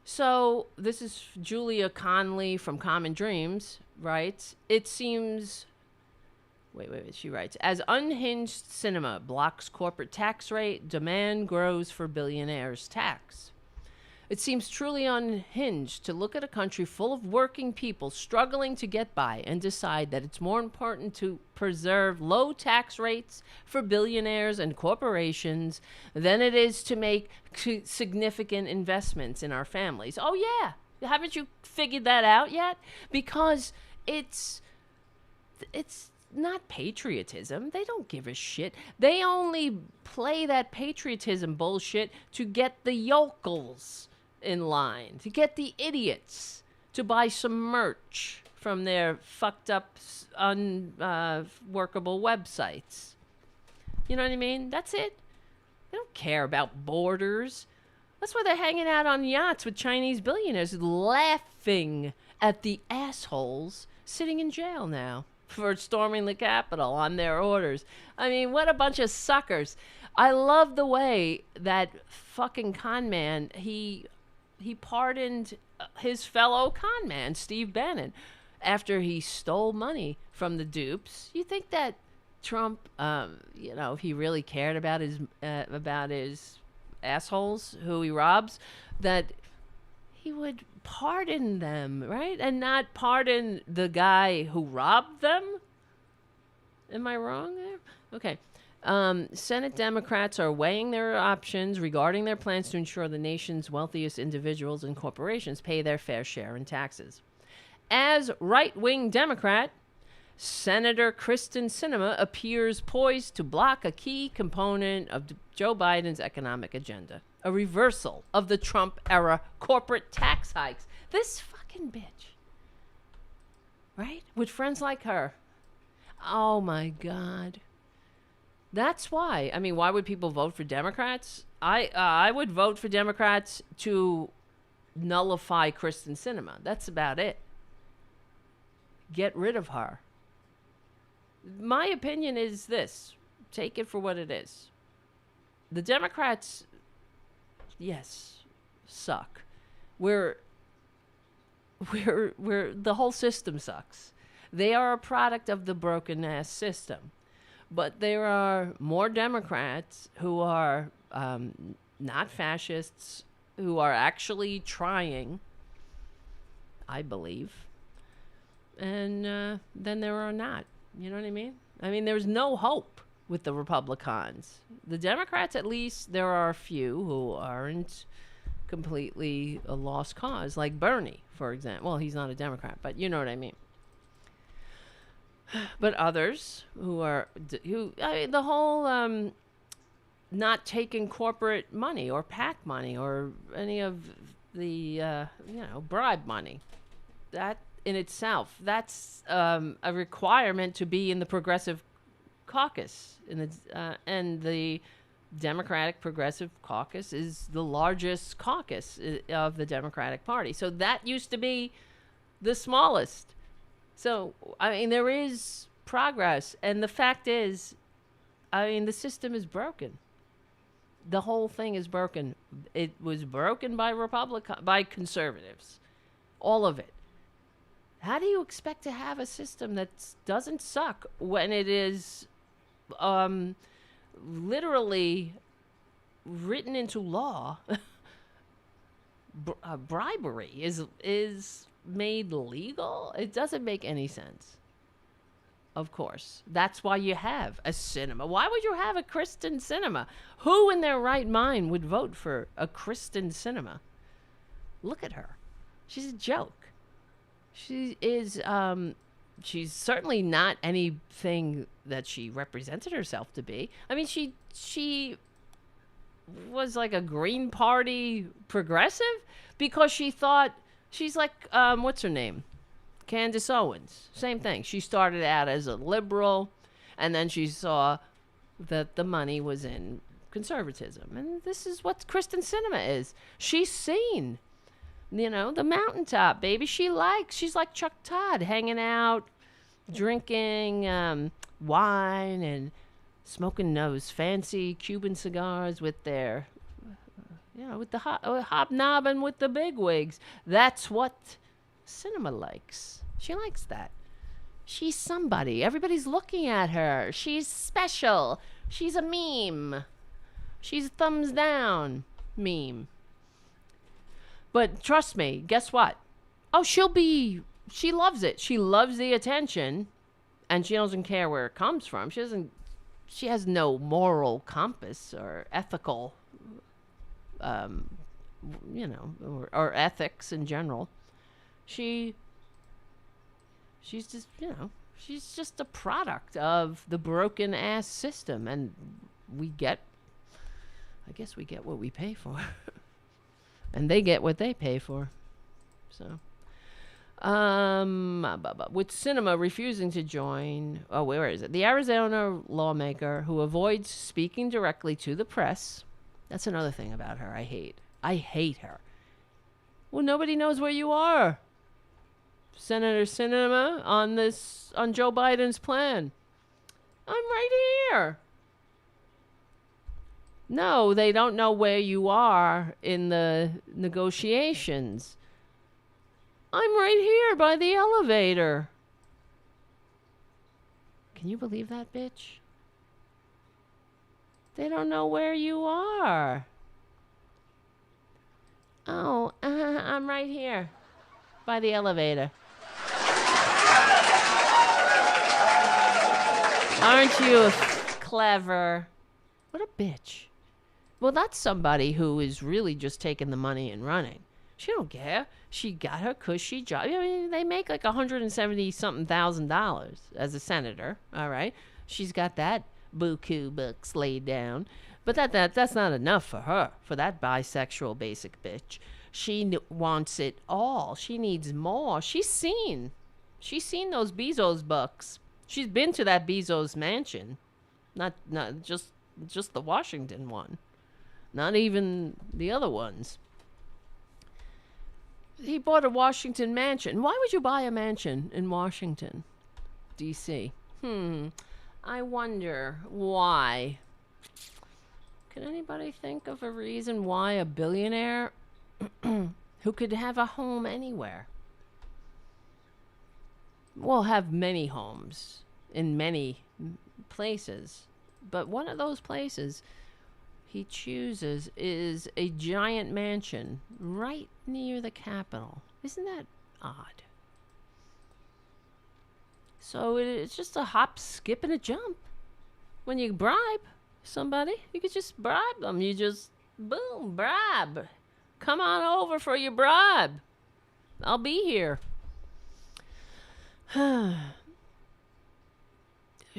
So this is Julia Conley from Common Dreams, writes, it seems, she writes, as unhinged cinema blocks corporate tax rate, demand grows for billionaires' tax. It seems truly unhinged to look at a country full of working people struggling to get by and decide that it's more important to preserve low tax rates for billionaires and corporations than it is to make significant investments in our families. Oh, yeah. Haven't you figured that out yet? Because it's not patriotism. They don't give a shit. They only play that patriotism bullshit to get the yokels in line, to get the idiots to buy some merch from their fucked up, unworkable websites. You know what I mean? That's it. They don't care about borders. That's why they're hanging out on yachts with Chinese billionaires, laughing at the assholes sitting in jail now for storming the Capitol on their orders. I mean, what a bunch of suckers. I love the way that fucking con man, he pardoned his fellow con man, Steve Bannon, after he stole money from the dupes. You think that Trump, if he really cared about his assholes who he robs, that he would pardon them, right? And not pardon the guy who robbed them? Am I wrong there? Okay. Senate Democrats are weighing their options regarding their plans to ensure the nation's wealthiest individuals and corporations pay their fair share in taxes. As right-wing Democrat, Senator Kristen Sinema appears poised to block a key component of Joe Biden's economic agenda, a reversal of the Trump-era corporate tax hikes. This fucking bitch, right? With friends like her. Oh, my God. That's why. I mean, why would people vote for Democrats? I would vote for Democrats to nullify Kristen Sinema. That's about it. Get rid of her. My opinion is this. Take it for what it is. The Democrats, yes, suck. We're the whole system sucks. They are a product of the broken ass system. But there are more Democrats who are not fascists, who are actually trying, I believe, and then there are not. You know what I mean? I mean, there's no hope with the Republicans. The Democrats, at least, there are a few who aren't completely a lost cause, like Bernie, for example. Well, he's not a Democrat, but you know what I mean. But others who the whole not taking corporate money or PAC money or any of the bribe money, that in itself, that's a requirement to be in the Progressive Caucus, and the Democratic Progressive Caucus is the largest caucus of the Democratic Party. So that used to be the smallest. So, I mean, there is progress. And the fact is, I mean, the system is broken. The whole thing is broken. It was broken by conservatives. All of it. How do you expect to have a system that doesn't suck when it is literally written into law? Bribery is made legal? It doesn't make any sense. Of course. That's why you have a Sinema. Why would you have a Kristen Sinema? Who in their right mind would vote for a Kristen Sinema? Look at her. She's a joke. She is, she's certainly not anything that she represented herself to be. I mean, she was like a Green Party progressive because she thought she's like, what's her name? Candace Owens. Same thing. She started out as a liberal, and then she saw that the money was in conservatism. And this is what Kristen Sinema is. She's seen, the mountaintop, baby. She's like Chuck Todd, hanging out, drinking wine and smoking those fancy Cuban cigars with their, with the hobnobbing with the bigwigs. That's what Sinema likes. She likes that. She's somebody. Everybody's looking at her. She's special. She's a meme. She's a thumbs down meme. But trust me, guess what? Oh, she loves it. She loves the attention, and she doesn't care where it comes from. She has no moral compass or ethical, or ethics in general. She's just, she's just a product of the broken ass system, and I guess we get what we pay for. And they get what they pay for. So, with Sinema refusing to join, where is it? The Arizona lawmaker who avoids speaking directly to the press. That's another thing about her I hate. I hate her. Well, nobody knows where you are, Senator Sinema, on Joe Biden's plan. I'm right here. No, they don't know where you are in the negotiations. I'm right here by the elevator. Can you believe that, bitch? They don't know where you are. Oh, I'm right here by the elevator. Aren't you clever? What a bitch. Well, that's somebody who is really just taking the money and running. She don't care. She got her cushy job. I mean, they make like $170-something thousand as a senator. All right, she's got that buku bucks laid down, but that's not enough for her. For that bisexual basic bitch, she wants it all. She needs more. She's seen those Bezos bucks. She's been to that Bezos mansion, not just the Washington one, not even the other ones. He bought a Washington mansion. Why would you buy a mansion in Washington, D.C.? I wonder why. Can anybody think of a reason why a billionaire who could have a home anywhere, well, have many homes in many places, but one of those places he chooses is a giant mansion right near the Capitol? Isn't that odd? So it's just a hop, skip, and a jump. When you bribe somebody, you could just bribe them. You just, boom, bribe. Come on over for your bribe. I'll be here.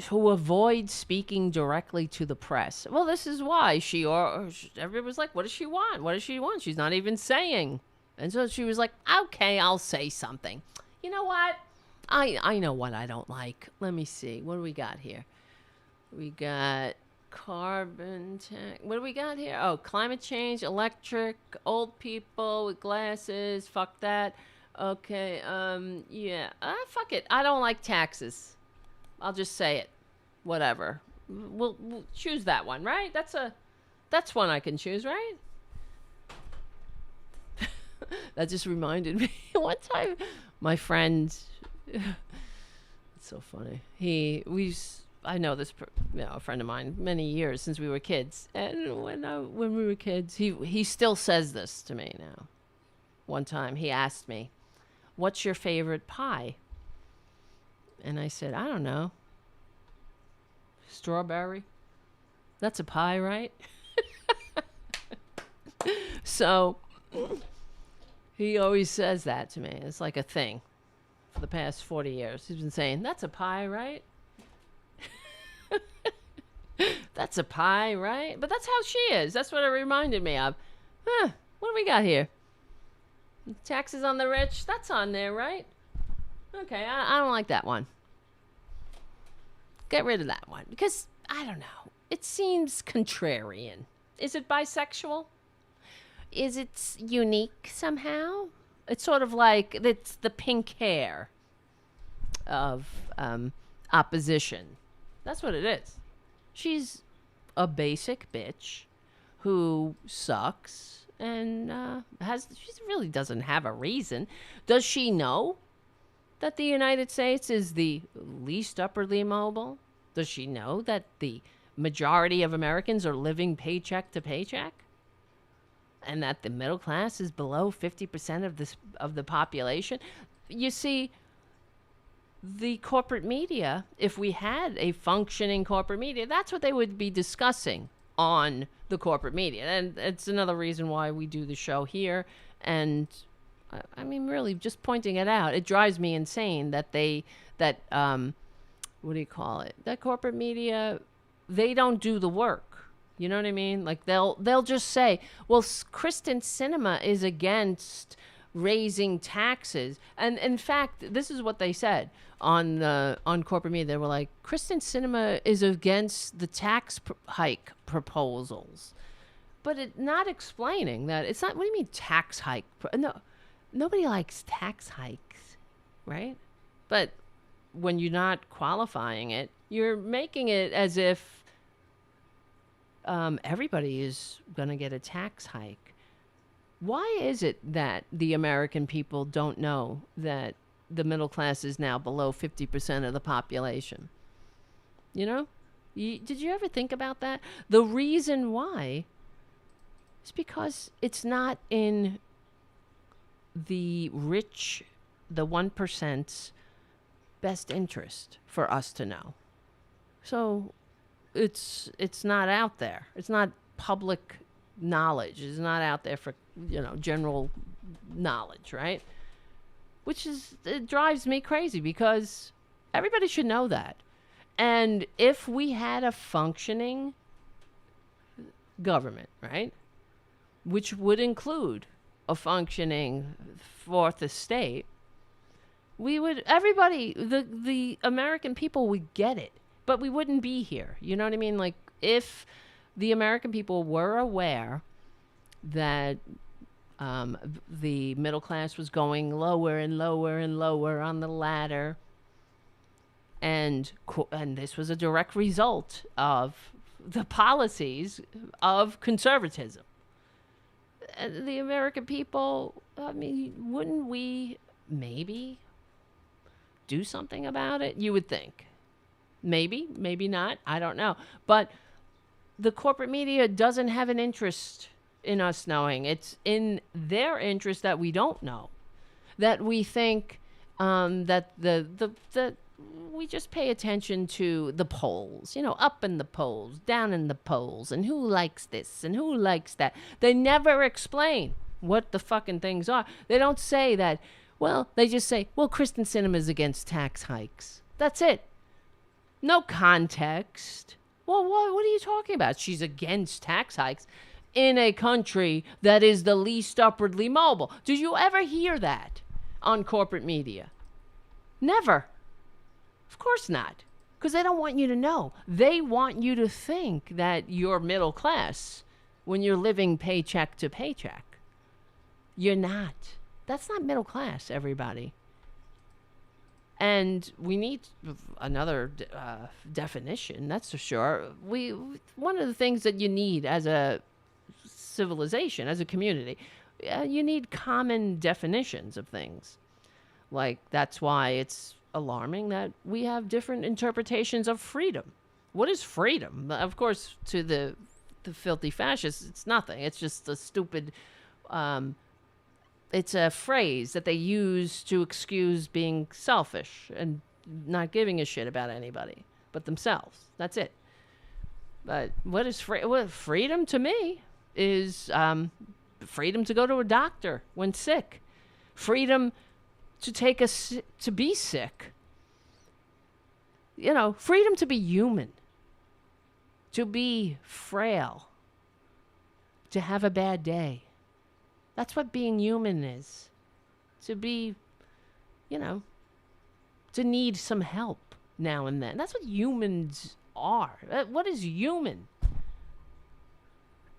Who avoid speaking directly to the press. Well, this is why everybody was like, what does she want? What does she want? She's not even saying. And so she was like, okay, I'll say something. You know what? I know what I don't like. Let me see. What do we got here? We got carbon tax. What do we got here? Oh, climate change, electric, old people with glasses. Fuck that. Okay, yeah. Fuck it. I don't like taxes. I'll just say it. Whatever. We'll choose that one, right? That's one I can choose, right? That just reminded me. One time, my friend, it's so funny. I know this, a friend of mine, many years since we were kids, and when we were kids, he still says this to me now. One time, he asked me, "What's your favorite pie?" And I said, I don't know. Strawberry? That's a pie, right? So, he always says that to me. It's like a thing for the past 40 years. He's been saying, that's a pie, right? That's a pie, right? But that's how she is. That's what it reminded me of. What do we got here? Taxes on the rich? That's on there, right? Okay, I don't like that one. Get rid of that one. Because, I don't know. It seems contrarian. Is it bisexual? Is it unique somehow? It's sort of like it's the pink hair of opposition. That's what it is. She's a basic bitch who sucks and she really doesn't have a reason. Does she know that the United States is the least upwardly mobile? Does she know that the majority of Americans are living paycheck to paycheck? And that the middle class is below 50% of the population? You see, the corporate media, if we had a functioning corporate media, that's what they would be discussing on the corporate media. And it's another reason why we do the show here. And I mean, really, just pointing it out, it drives me insane that that corporate media, they don't do the work. You know what I mean? Like they'll just say, well, Kristen Sinema is against raising taxes. And in fact, this is what they said on corporate media. They were like, Kristen Sinema is against the tax hike proposals. But not explaining that it's not, what do you mean tax hike? No. Nobody likes tax hikes, right? But when you're not qualifying it, you're making it as if everybody is going to get a tax hike. Why is it that the American people don't know that the middle class is now below 50% of the population? You know? Did you ever think about that? The reason why is because it's not in the rich, the 1%'s best interest for us to know. So it's not out there. It's not public knowledge. It's not out there for, general knowledge, right? It drives me crazy because everybody should know that. And if we had a functioning government, right, which would include a functioning fourth estate, the American people would get it, but we wouldn't be here. You know what I mean? Like, if the American people were aware that the middle class was going lower and lower and lower on the ladder, and this was a direct result of the policies of conservatism. The American people, I mean, wouldn't we maybe do something about it? You would think. Maybe, maybe not. I don't know. But the corporate media doesn't have an interest in us knowing. It's in their interest that we don't know. That we think that we just pay attention to the polls, up in the polls, down in the polls, and who likes this and who likes that. They never explain what the fucking things are. They don't say that. Well, they just say, well, Kristen Sinema's against tax hikes. That's it. No context. Well, what are you talking about? She's against tax hikes in a country that is the least upwardly mobile. Did you ever hear that on corporate media? Never. Of course not. Because they don't want you to know. They want you to think that you're middle class when you're living paycheck to paycheck. You're not. That's not middle class, everybody. And we need another definition, that's for sure. One of the things that you need as a civilization, as a community, you need common definitions of things. Like, that's why it's alarming that we have different interpretations of freedom. What is freedom? Of course, to the filthy fascists, it's nothing. It's just a stupid... it's a phrase that they use to excuse being selfish and not giving a shit about anybody but themselves. That's it. But what is freedom to me is freedom to go to a doctor when sick, freedom to be sick, freedom to be human, to be frail, to have a bad day. That's what being human is. To be, to need some help now and then. That's what humans are. What is human?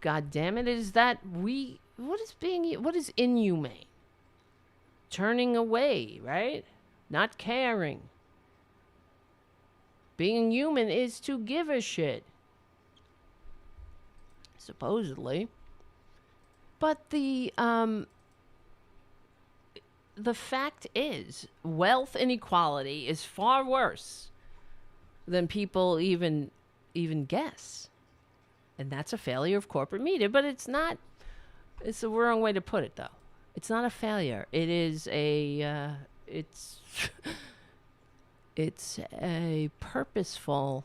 God damn it, is that what is inhumane? Turning away, right? Not caring. Being human is to give a shit. Supposedly. But the fact is, wealth inequality is far worse than people even guess. And that's a failure of corporate media. But it's not, it's the wrong way to put it, though. It's not a failure. It is it's a purposeful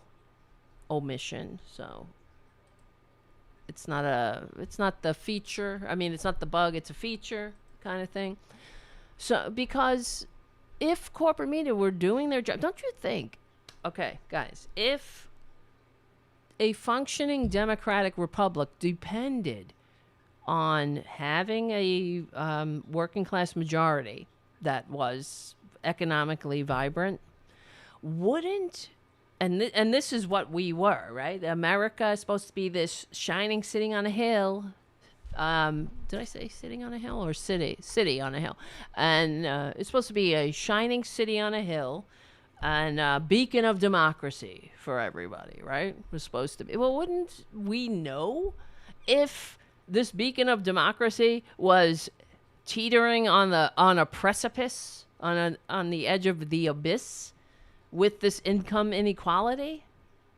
omission. So it's not the feature. I mean, it's not the bug, it's a feature kind of thing. So, because if corporate media were doing their job, don't you think, okay, guys, if a functioning democratic republic depended on having a working class majority that was economically vibrant, wouldn't, and this is what we were, right? America is supposed to be this shining city on a hill. Did I say sitting on a hill or city on a hill? And it's supposed to be a shining city on a hill and a beacon of democracy for everybody, right? It was supposed to be. Well, wouldn't we know if this beacon of democracy was teetering on a precipice, on the edge of the abyss, with this income inequality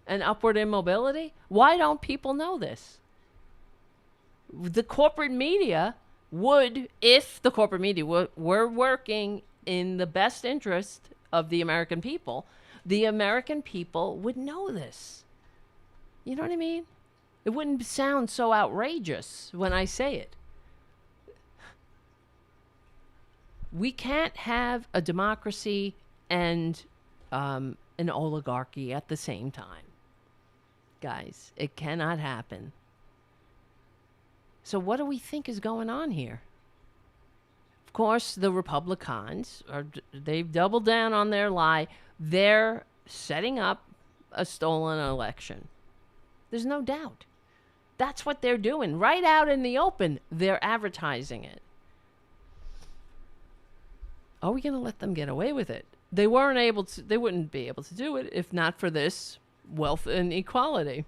and upward immobility? Why don't people know this? The corporate media would, if the corporate media were working in the best interest of the American people, the American people would know this. You know what I mean? It wouldn't sound so outrageous when I say it. We can't have a democracy and an oligarchy at the same time. Guys, it cannot happen. So what do we think is going on here? Of course, the Republicans, they've doubled down on their lie. They're setting up a stolen election. There's no doubt. That's what they're doing. Right out in the open, they're advertising it. Are we going to let them get away with it? They wouldn't be able to do it if not for this wealth inequality.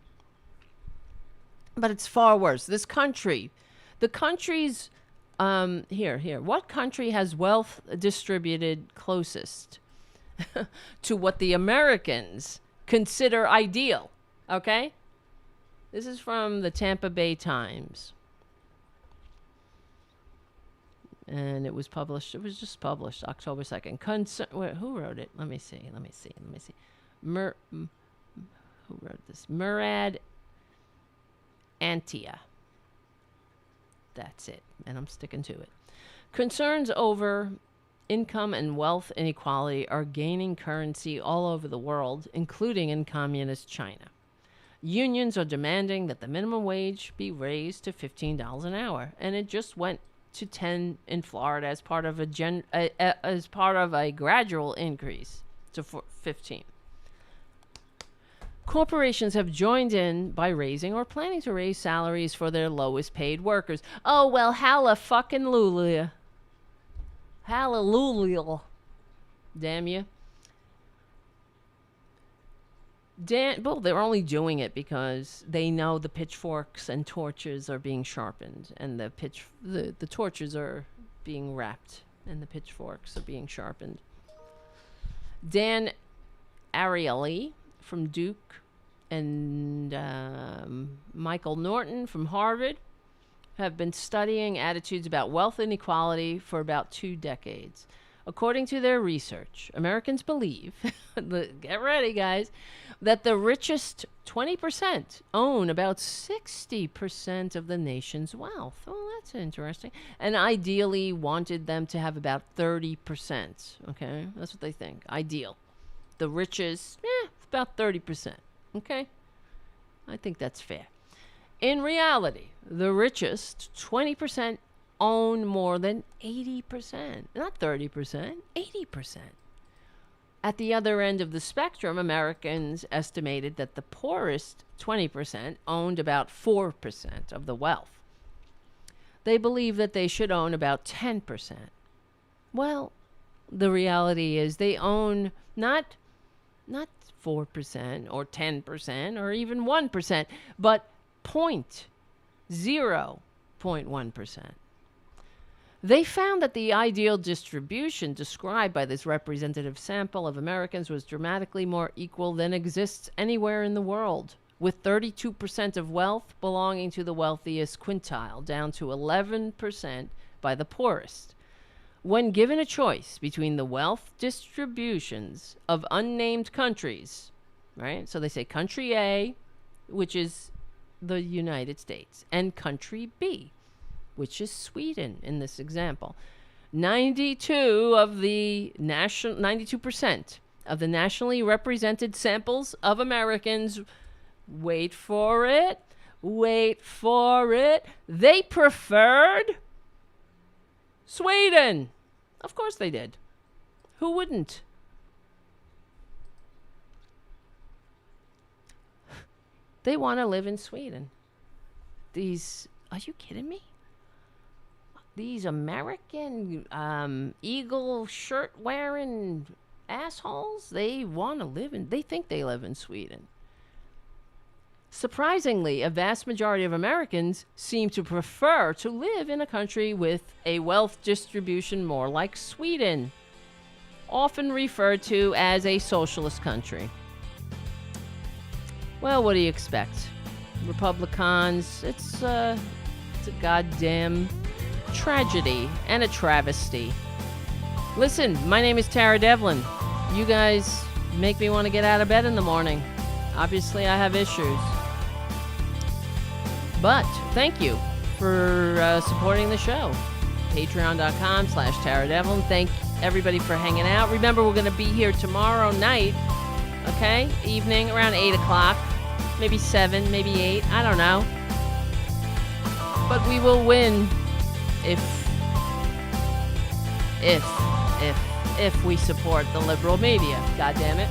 But it's far worse. This country, the country's, what country has wealth distributed closest to what the Americans consider ideal? Okay? This is from the Tampa Bay Times. And it was just published October 2nd. Who wrote it? Let me see. Who wrote this? Murad Antia. That's it. And I'm sticking to it. Concerns over income and wealth inequality are gaining currency all over the world, including in communist China. Unions are demanding that the minimum wage be raised to $15 an hour, and it just went to 10 in Florida as part of a gradual increase to 15. Corporations have joined in by raising or planning to raise salaries for their lowest paid workers. Oh, well, hallelujah. Hallelujah. Damn you. Well, they're only doing it because they know the pitchforks and torches are being sharpened, and the torches are being wrapped, and the pitchforks are being sharpened. Dan Ariely from Duke and Michael Norton from Harvard have been studying attitudes about wealth inequality for about 2 decades. According to their research, Americans believe, get ready guys, that the richest 20% own about 60% of the nation's wealth. Oh, that's interesting. And ideally wanted them to have about 30%. Okay, that's what they think. Ideal. The richest, about 30%. Okay, I think that's fair. In reality, the richest 20% own more than 80%. Not 30%, 80%. At the other end of the spectrum, Americans estimated that the poorest 20% owned about 4% of the wealth. They believe that they should own about 10%. Well, the reality is they own not 4% or 10% or even 1%, but 0.1%. They found that the ideal distribution described by this representative sample of Americans was dramatically more equal than exists anywhere in the world, with 32% of wealth belonging to the wealthiest quintile, down to 11% by the poorest. When given a choice between the wealth distributions of unnamed countries, right? So they say country A, which is the United States, and country B, which is Sweden in this example. 92% of the nationally represented samples of Americans, wait for it, they preferred Sweden. Of course they did. Who wouldn't? They want to live in Sweden. Are you kidding me? These American eagle shirt wearing assholes, they think they live in Sweden. Surprisingly, a vast majority of Americans seem to prefer to live in a country with a wealth distribution more like Sweden, often referred to as a socialist country. Well, what do you expect? Republicans, it's a goddamn tragedy and a travesty. Listen, my name is Tara Devlin. You guys make me want to get out of bed in the morning. Obviously, I have issues. But thank you for supporting the show. Patreon.com/TaraDevil. Thank everybody for hanging out. Remember, we're going to be here tomorrow night, okay? Evening, around 8 o'clock. Maybe 7, maybe 8. I don't know. But we will win if we support the liberal media. God damn it.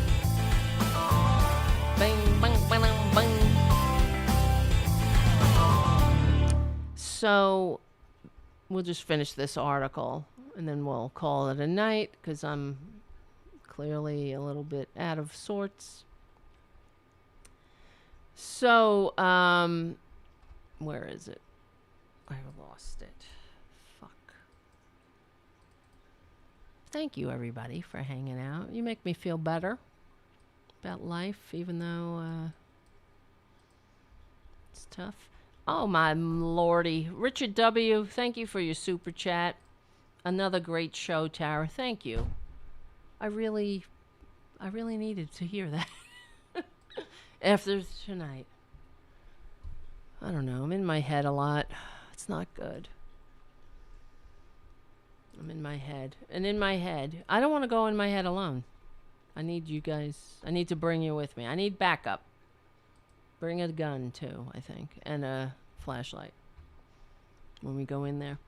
Bang, bang, bang, bang. So we'll just finish this article and then we'll call it a night because I'm clearly a little bit out of sorts. So, where is it? I lost it. Fuck. Thank you, everybody, for hanging out. You make me feel better about life, even though it's tough. Oh, my lordy. Richard W., thank you for your super chat. Another great show, Tara. Thank you. I really needed to hear that. After tonight. I don't know. I'm in my head a lot. It's not good. I'm in my head. And in my head, I don't want to go in my head alone. I need you guys. I need to bring you with me. I need backup. Bring a gun, too, I think. And a flashlight. When we go in there.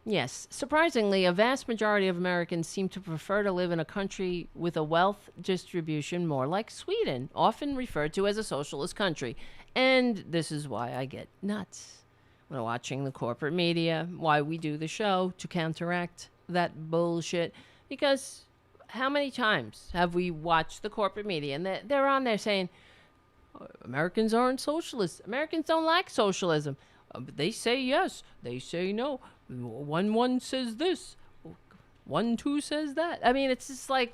Yes, surprisingly, a vast majority of Americans seem to prefer to live in a country with a wealth distribution more like Sweden, often referred to as a socialist country. And this is why I get nuts when watching the corporate media, why we do the show, to counteract that bullshit. Because how many times have we watched the corporate media and they're on there saying, Americans aren't socialists. Americans don't like socialism. They say yes. They say no. 1 says this. 1 2 says that. I mean, it's just like,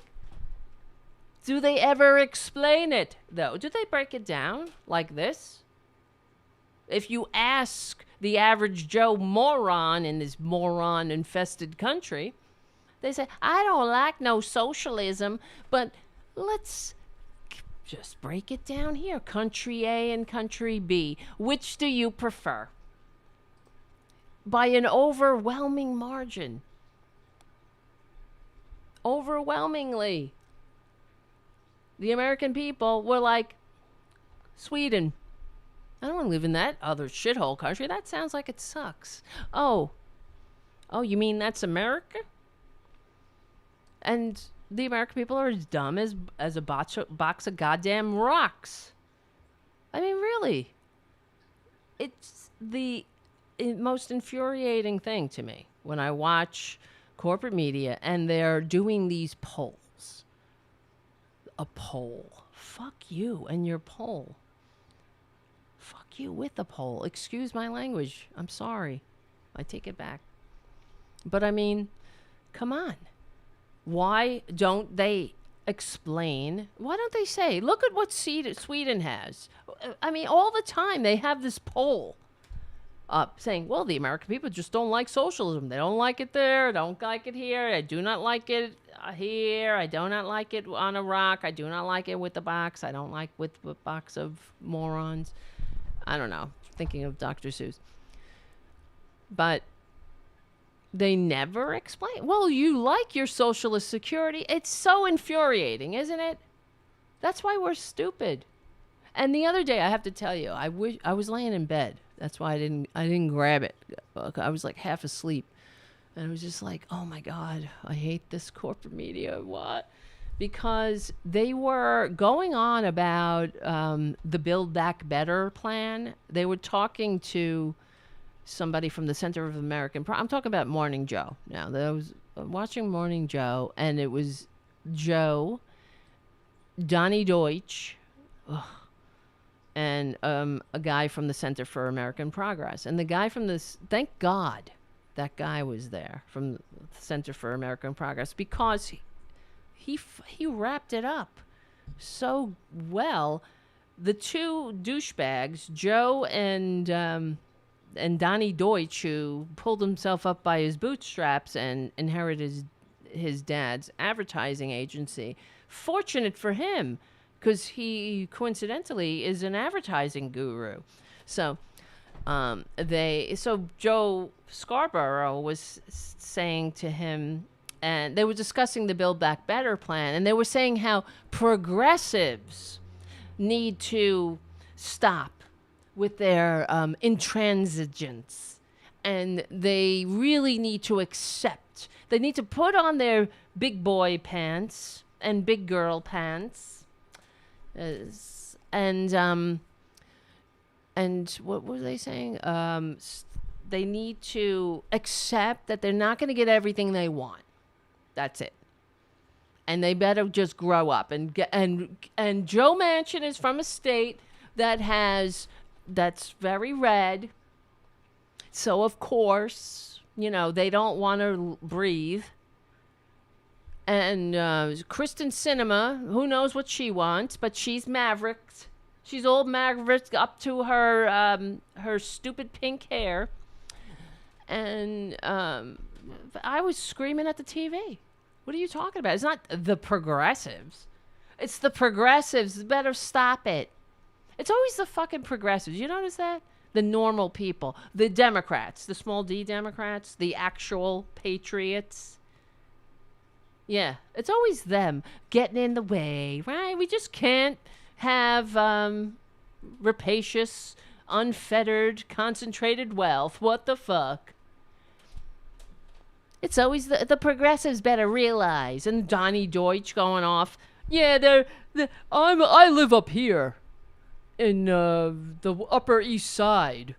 do they ever explain it, though? Do they break it down like this? If you ask the average Joe moron in this moron-infested country, they say, I don't like no socialism, but let's just break it down here. Country A and country B. Which do you prefer? By an overwhelming margin. Overwhelmingly. The American people were like, Sweden. I don't want to live in that other shithole country. That sounds like it sucks. Oh, you mean that's America? And the American people are as dumb as a box of goddamn rocks. I mean, really. It's the most infuriating thing to me when I watch corporate media and they're doing these polls. A poll. Fuck you and your poll. Fuck you with a poll. Excuse my language. I'm sorry. I take it back. But I mean, come on. Why don't they explain? Why don't they say, look at what Sweden has? I mean, all the time they have this poll up saying, well, the American people just don't like socialism. They don't like it there. Don't like it here. I do not like it here. I do not like it on a rock. I do not like it with the box. I don't like with a box of morons. I don't know. Thinking of Dr. Seuss. But they never explain. Well, you like your socialist security. It's so infuriating, isn't it? That's why we're stupid. And the other day, I have to tell you, I was laying in bed. That's why I didn't grab it. I was like half asleep. And I was just like, oh my God, I hate this corporate media. What? Because they were going on about the Build Back Better plan. They were talking to somebody from the Center of American I'm talking about Morning Joe. Now, I was watching Morning Joe, and it was Joe, Donnie Deutsch, and a guy from the Center for American Progress. And the guy from this, thank God that guy was there from the Center for American Progress, because he wrapped it up so well. The two douchebags, Joe and Donnie Deutsch, who pulled himself up by his bootstraps and inherited his dad's advertising agency. Fortunate for him, because he coincidentally is an advertising guru. So Joe Scarborough was saying to him, and they were discussing the Build Back Better plan, and they were saying how progressives need to stop with their intransigence, and they really need to accept. They need to put on their big boy pants and big girl pants, and what were they saying? They need to accept that they're not going to get everything they want. That's it. And they better just grow up. And Joe Manchin is from a state that's very red. So of course, they don't want to breathe. And Kristen Sinema, who knows what she wants, but she's Maverick. She's old Maverick up to her stupid pink hair. And I was screaming at the TV. What are you talking about? It's not the progressives. It's the progressives. Better stop it. It's always the fucking progressives. You notice that? The normal people. The Democrats. The small d Democrats. The actual patriots. Yeah. It's always them getting in the way, right? We just can't have rapacious, unfettered, concentrated wealth. What the fuck? It's always the progressives better realize. And Donnie Deutsch going off. Yeah, I live up here in the Upper East Side,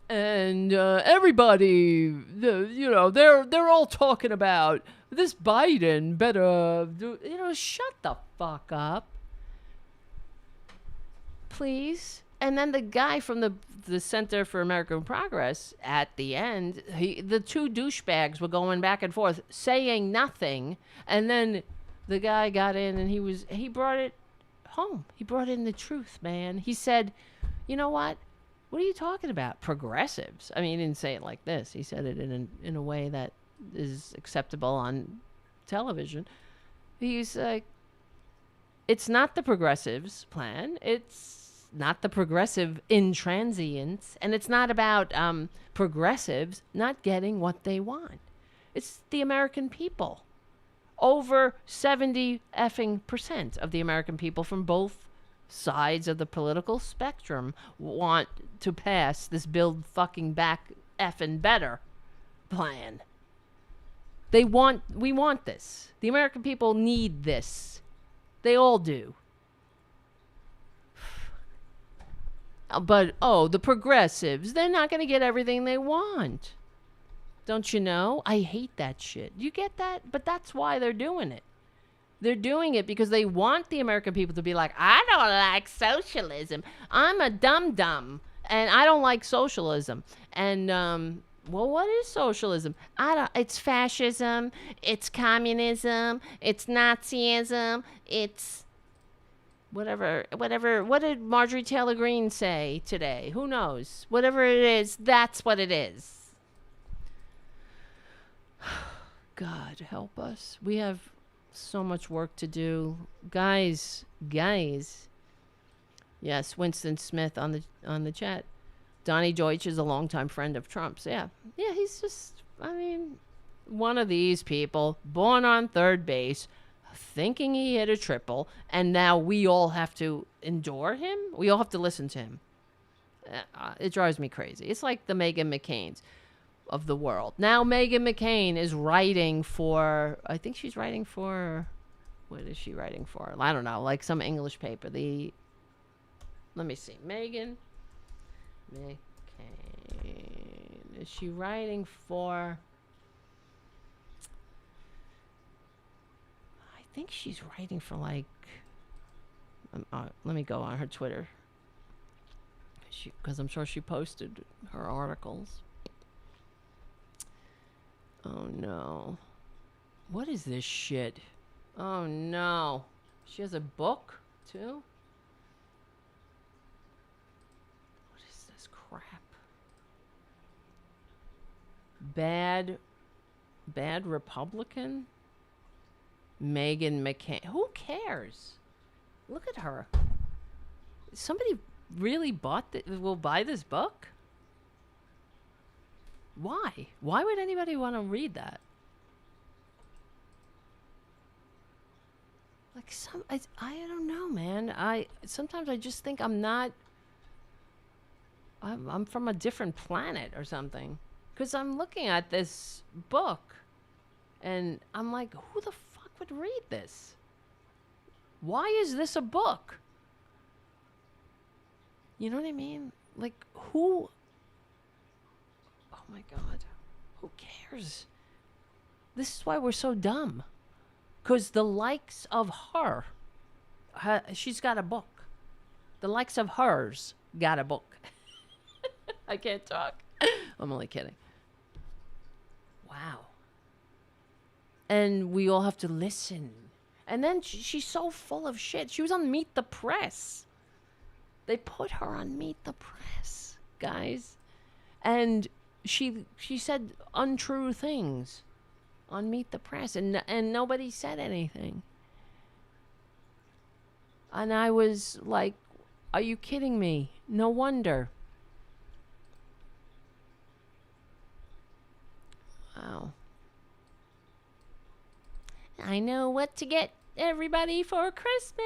and everybody, they're all talking about this Biden better, shut the fuck up, please. And then the guy from the Center for American Progress, at the end, the two douchebags were going back and forth saying nothing, and then the guy got in and he brought it home. He brought in the truth, man. He said, "You know what? What are you talking about? Progressives." I mean, he didn't say it like this. He said it in a way that is acceptable on television. He's like, "It's not the progressives' plan. It's not the progressive intransience, and it's not about progressives not getting what they want. It's the American people. Over 70% of the American people from both sides of the political spectrum want to pass this Build fucking Back effing Better plan. We want this. The American people need this. They all do. But, the progressives, they're not going to get everything they want. Don't you know? I hate that shit. You get that? But that's why they're doing it. They're doing it because they want the American people to be like, I don't like socialism. I'm a dum-dum, and I don't like socialism. And, what is socialism? It's fascism. It's communism. It's Nazism. It's... Whatever. What did Marjorie Taylor Greene say today? Who knows? Whatever it is, that's what it is. God help us. We have so much work to do. Guys. Yes, Winston Smith on the chat. Donnie Deutsch is a longtime friend of Trump's. Yeah, he's just, one of these people, born on third base, thinking he hit a triple, and now we all have to endure him. We all have to listen to him. It drives me crazy. It's like the Meghan McCains of the world. Now Meghan McCain is writing for, I think she's writing for, what is she writing for? I don't know, like some English paper. Let me see. Meghan McCain. Is she writing for... I think she's writing for let me go on her Twitter, because I'm sure she posted her articles. Oh no, what is this shit? Oh no, she has a book too. What is this crap? Bad Bad Republican? Megan McCain. Who cares? Look at her. Somebody really will buy this book? Why? Why would anybody want to read that? Like I don't know, man. Sometimes I just think I'm from a different planet or something. Because I'm looking at this book and I'm like, who the fuck would read this? Why is this a book? You know what I mean? Like, who? Oh my God. Who cares? This is why we're so dumb. Because the likes of her, she's got a book. The likes of hers got a book. I can't talk. I'm only kidding. Wow. And we all have to listen. And then she's so full of shit. She was on Meet the Press. They put her on Meet the Press, guys. And she said untrue things on Meet the Press, and nobody said anything. And I was like, are you kidding me? No wonder. Wow. I know what to get everybody for Christmas.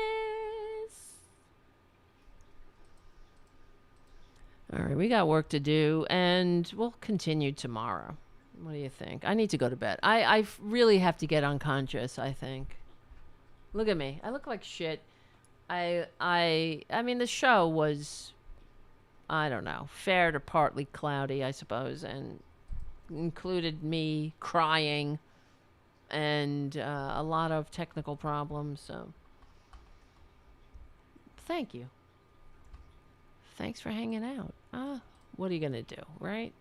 All right, we got work to do, and we'll continue tomorrow. What do you think? I need to go to bed. I really have to get unconscious, I think. Look at me. I look like shit. I mean, the show was, I don't know, fair to partly cloudy, I suppose, and included me crying and a lot of technical problems, so thank you. Thanks for hanging out. What are you going to do, right?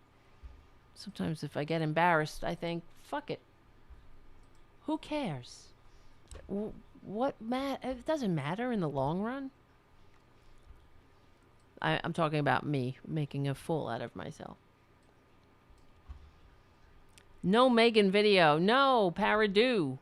Sometimes if I get embarrassed, I think, fuck it. Who cares? It doesn't matter in the long run. I'm talking about me making a fool out of myself. No Megan video. No, Paradu.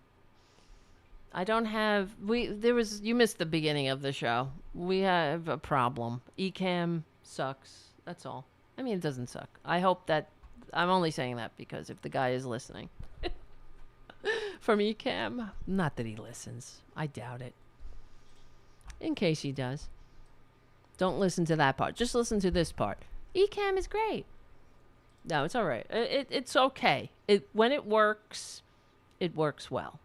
I don't have... You missed the beginning of the show. We have a problem. Ecamm sucks. That's all. I mean, it doesn't suck. I hope that... I'm only saying that because if the guy is listening. From Ecamm. Not that he listens. I doubt it. In case he does. Don't listen to that part. Just listen to this part. Ecamm is great. No, it's all right. It's okay. When it works well.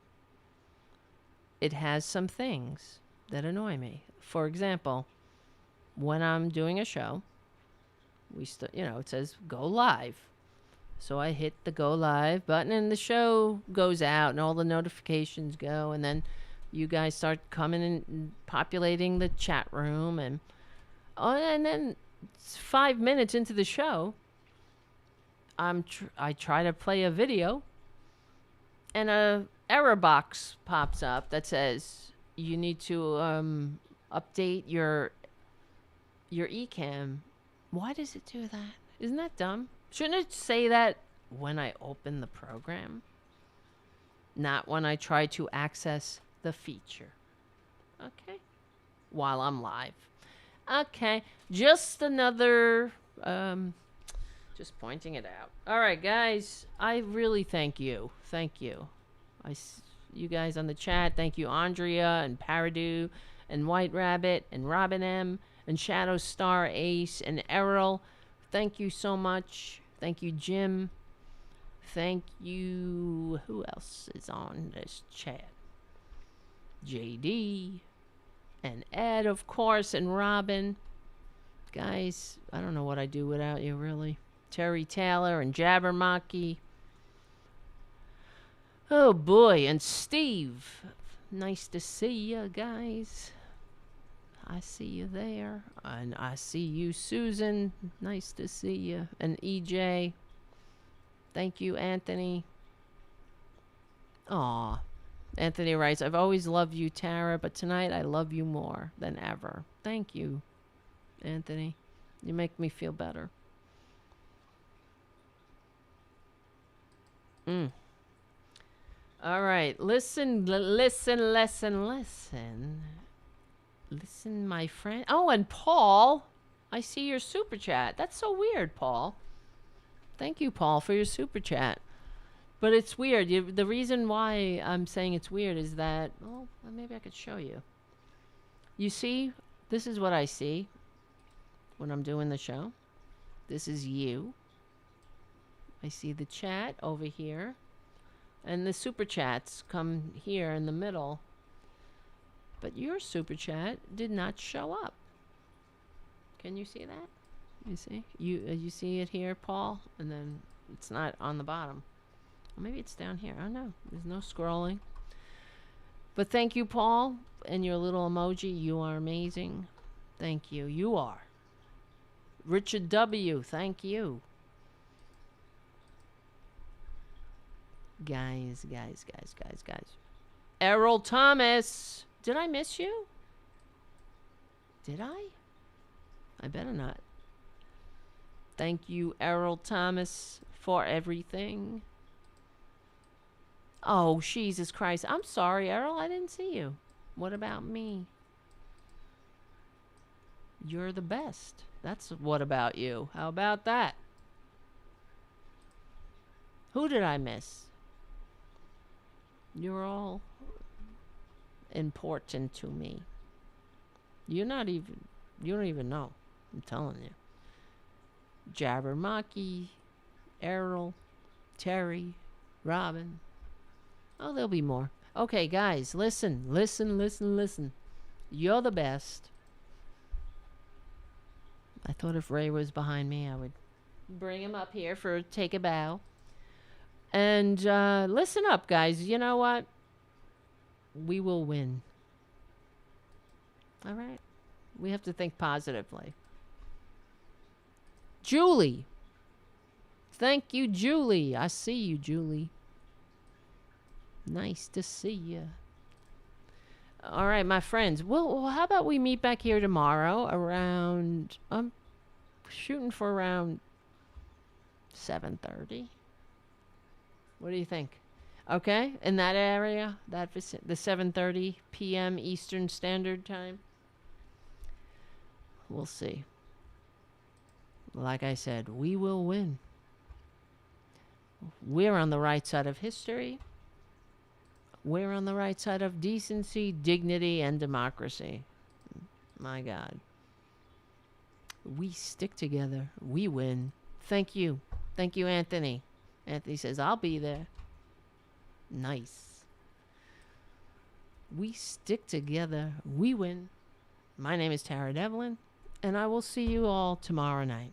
It has some things that annoy me. For example, when I'm doing a show, it says go live. So I hit the go live button and the show goes out and all the notifications go, and then you guys start coming and populating the chat room, and then 5 minutes into the show, I try to play a video, and a error box pops up that says you need to update your Ecamm. Why does it do that? Isn't that dumb? Shouldn't it say that when I open the program, not when I try to access the feature? Okay. While I'm live. Okay. Just another just pointing it out. All right, guys. I really thank you. Thank you. You guys on the chat. Thank you, Andrea and Paradu and White Rabbit and Robin M and Shadow Star Ace and Errol. Thank you so much. Thank you, Jim. Thank you. Who else is on this chat? JD and Ed, of course, and Robin. Guys, I don't know what I'd do without you, really. Terry Taylor and Jabbermocky. Oh, boy. And Steve. Nice to see you, guys. I see you there. And I see you, Susan. Nice to see you. And EJ. Thank you, Anthony. Aw. Anthony writes, I've always loved you, Tara, but tonight I love you more than ever. Thank you, Anthony. You make me feel better. All right. Listen, listen, my friend. Oh, and Paul, I see your super chat. That's so weird, Paul. Thank you, Paul, for your super chat. But it's weird. The reason why I'm saying it's weird is that, well, maybe I could show you. You see, this is what I see when I'm doing the show. This is you. I see the chat over here. And the super chats come here in the middle. But your super chat did not show up. Can you see that? You see? You see it here, Paul? And then it's not on the bottom. Or maybe it's down here. I don't know. There's no scrolling. But thank you, Paul, and your little emoji. You are amazing. Thank you. You are. Richard W., thank you. Guys. Errol Thomas. Did I miss you? Did I? I better not. Thank you, Errol Thomas, for everything. Oh, Jesus Christ. I'm sorry, Errol. I didn't see you. What about me? You're the best. That's what about you. How about that? Who did I miss? You're all important to me. You don't even know. I'm telling you. Jabbermaki, Errol, Terry, Robyn. Oh, there'll be more. Okay, guys, listen. You're the best. I thought if Ray was behind me, I would bring him up here for take a bow. And listen up, guys. You know what? We will win. All right? We have to think positively. Julie. Thank you, Julie. I see you, Julie. Nice to see you. All right, my friends. Well, how about we meet back here tomorrow around... I'm shooting for around 7:30. What do you think? Okay? In that area? The 7:30 p.m. Eastern Standard Time? We'll see. Like I said, we will win. We're on the right side of history. We're on the right side of decency, dignity, and democracy. My God. We stick together. We win. Thank you. Thank you, Anthony. Anthony says, I'll be there. Nice. We stick together. We win. My name is Tara Devlin, and I will see you all tomorrow night.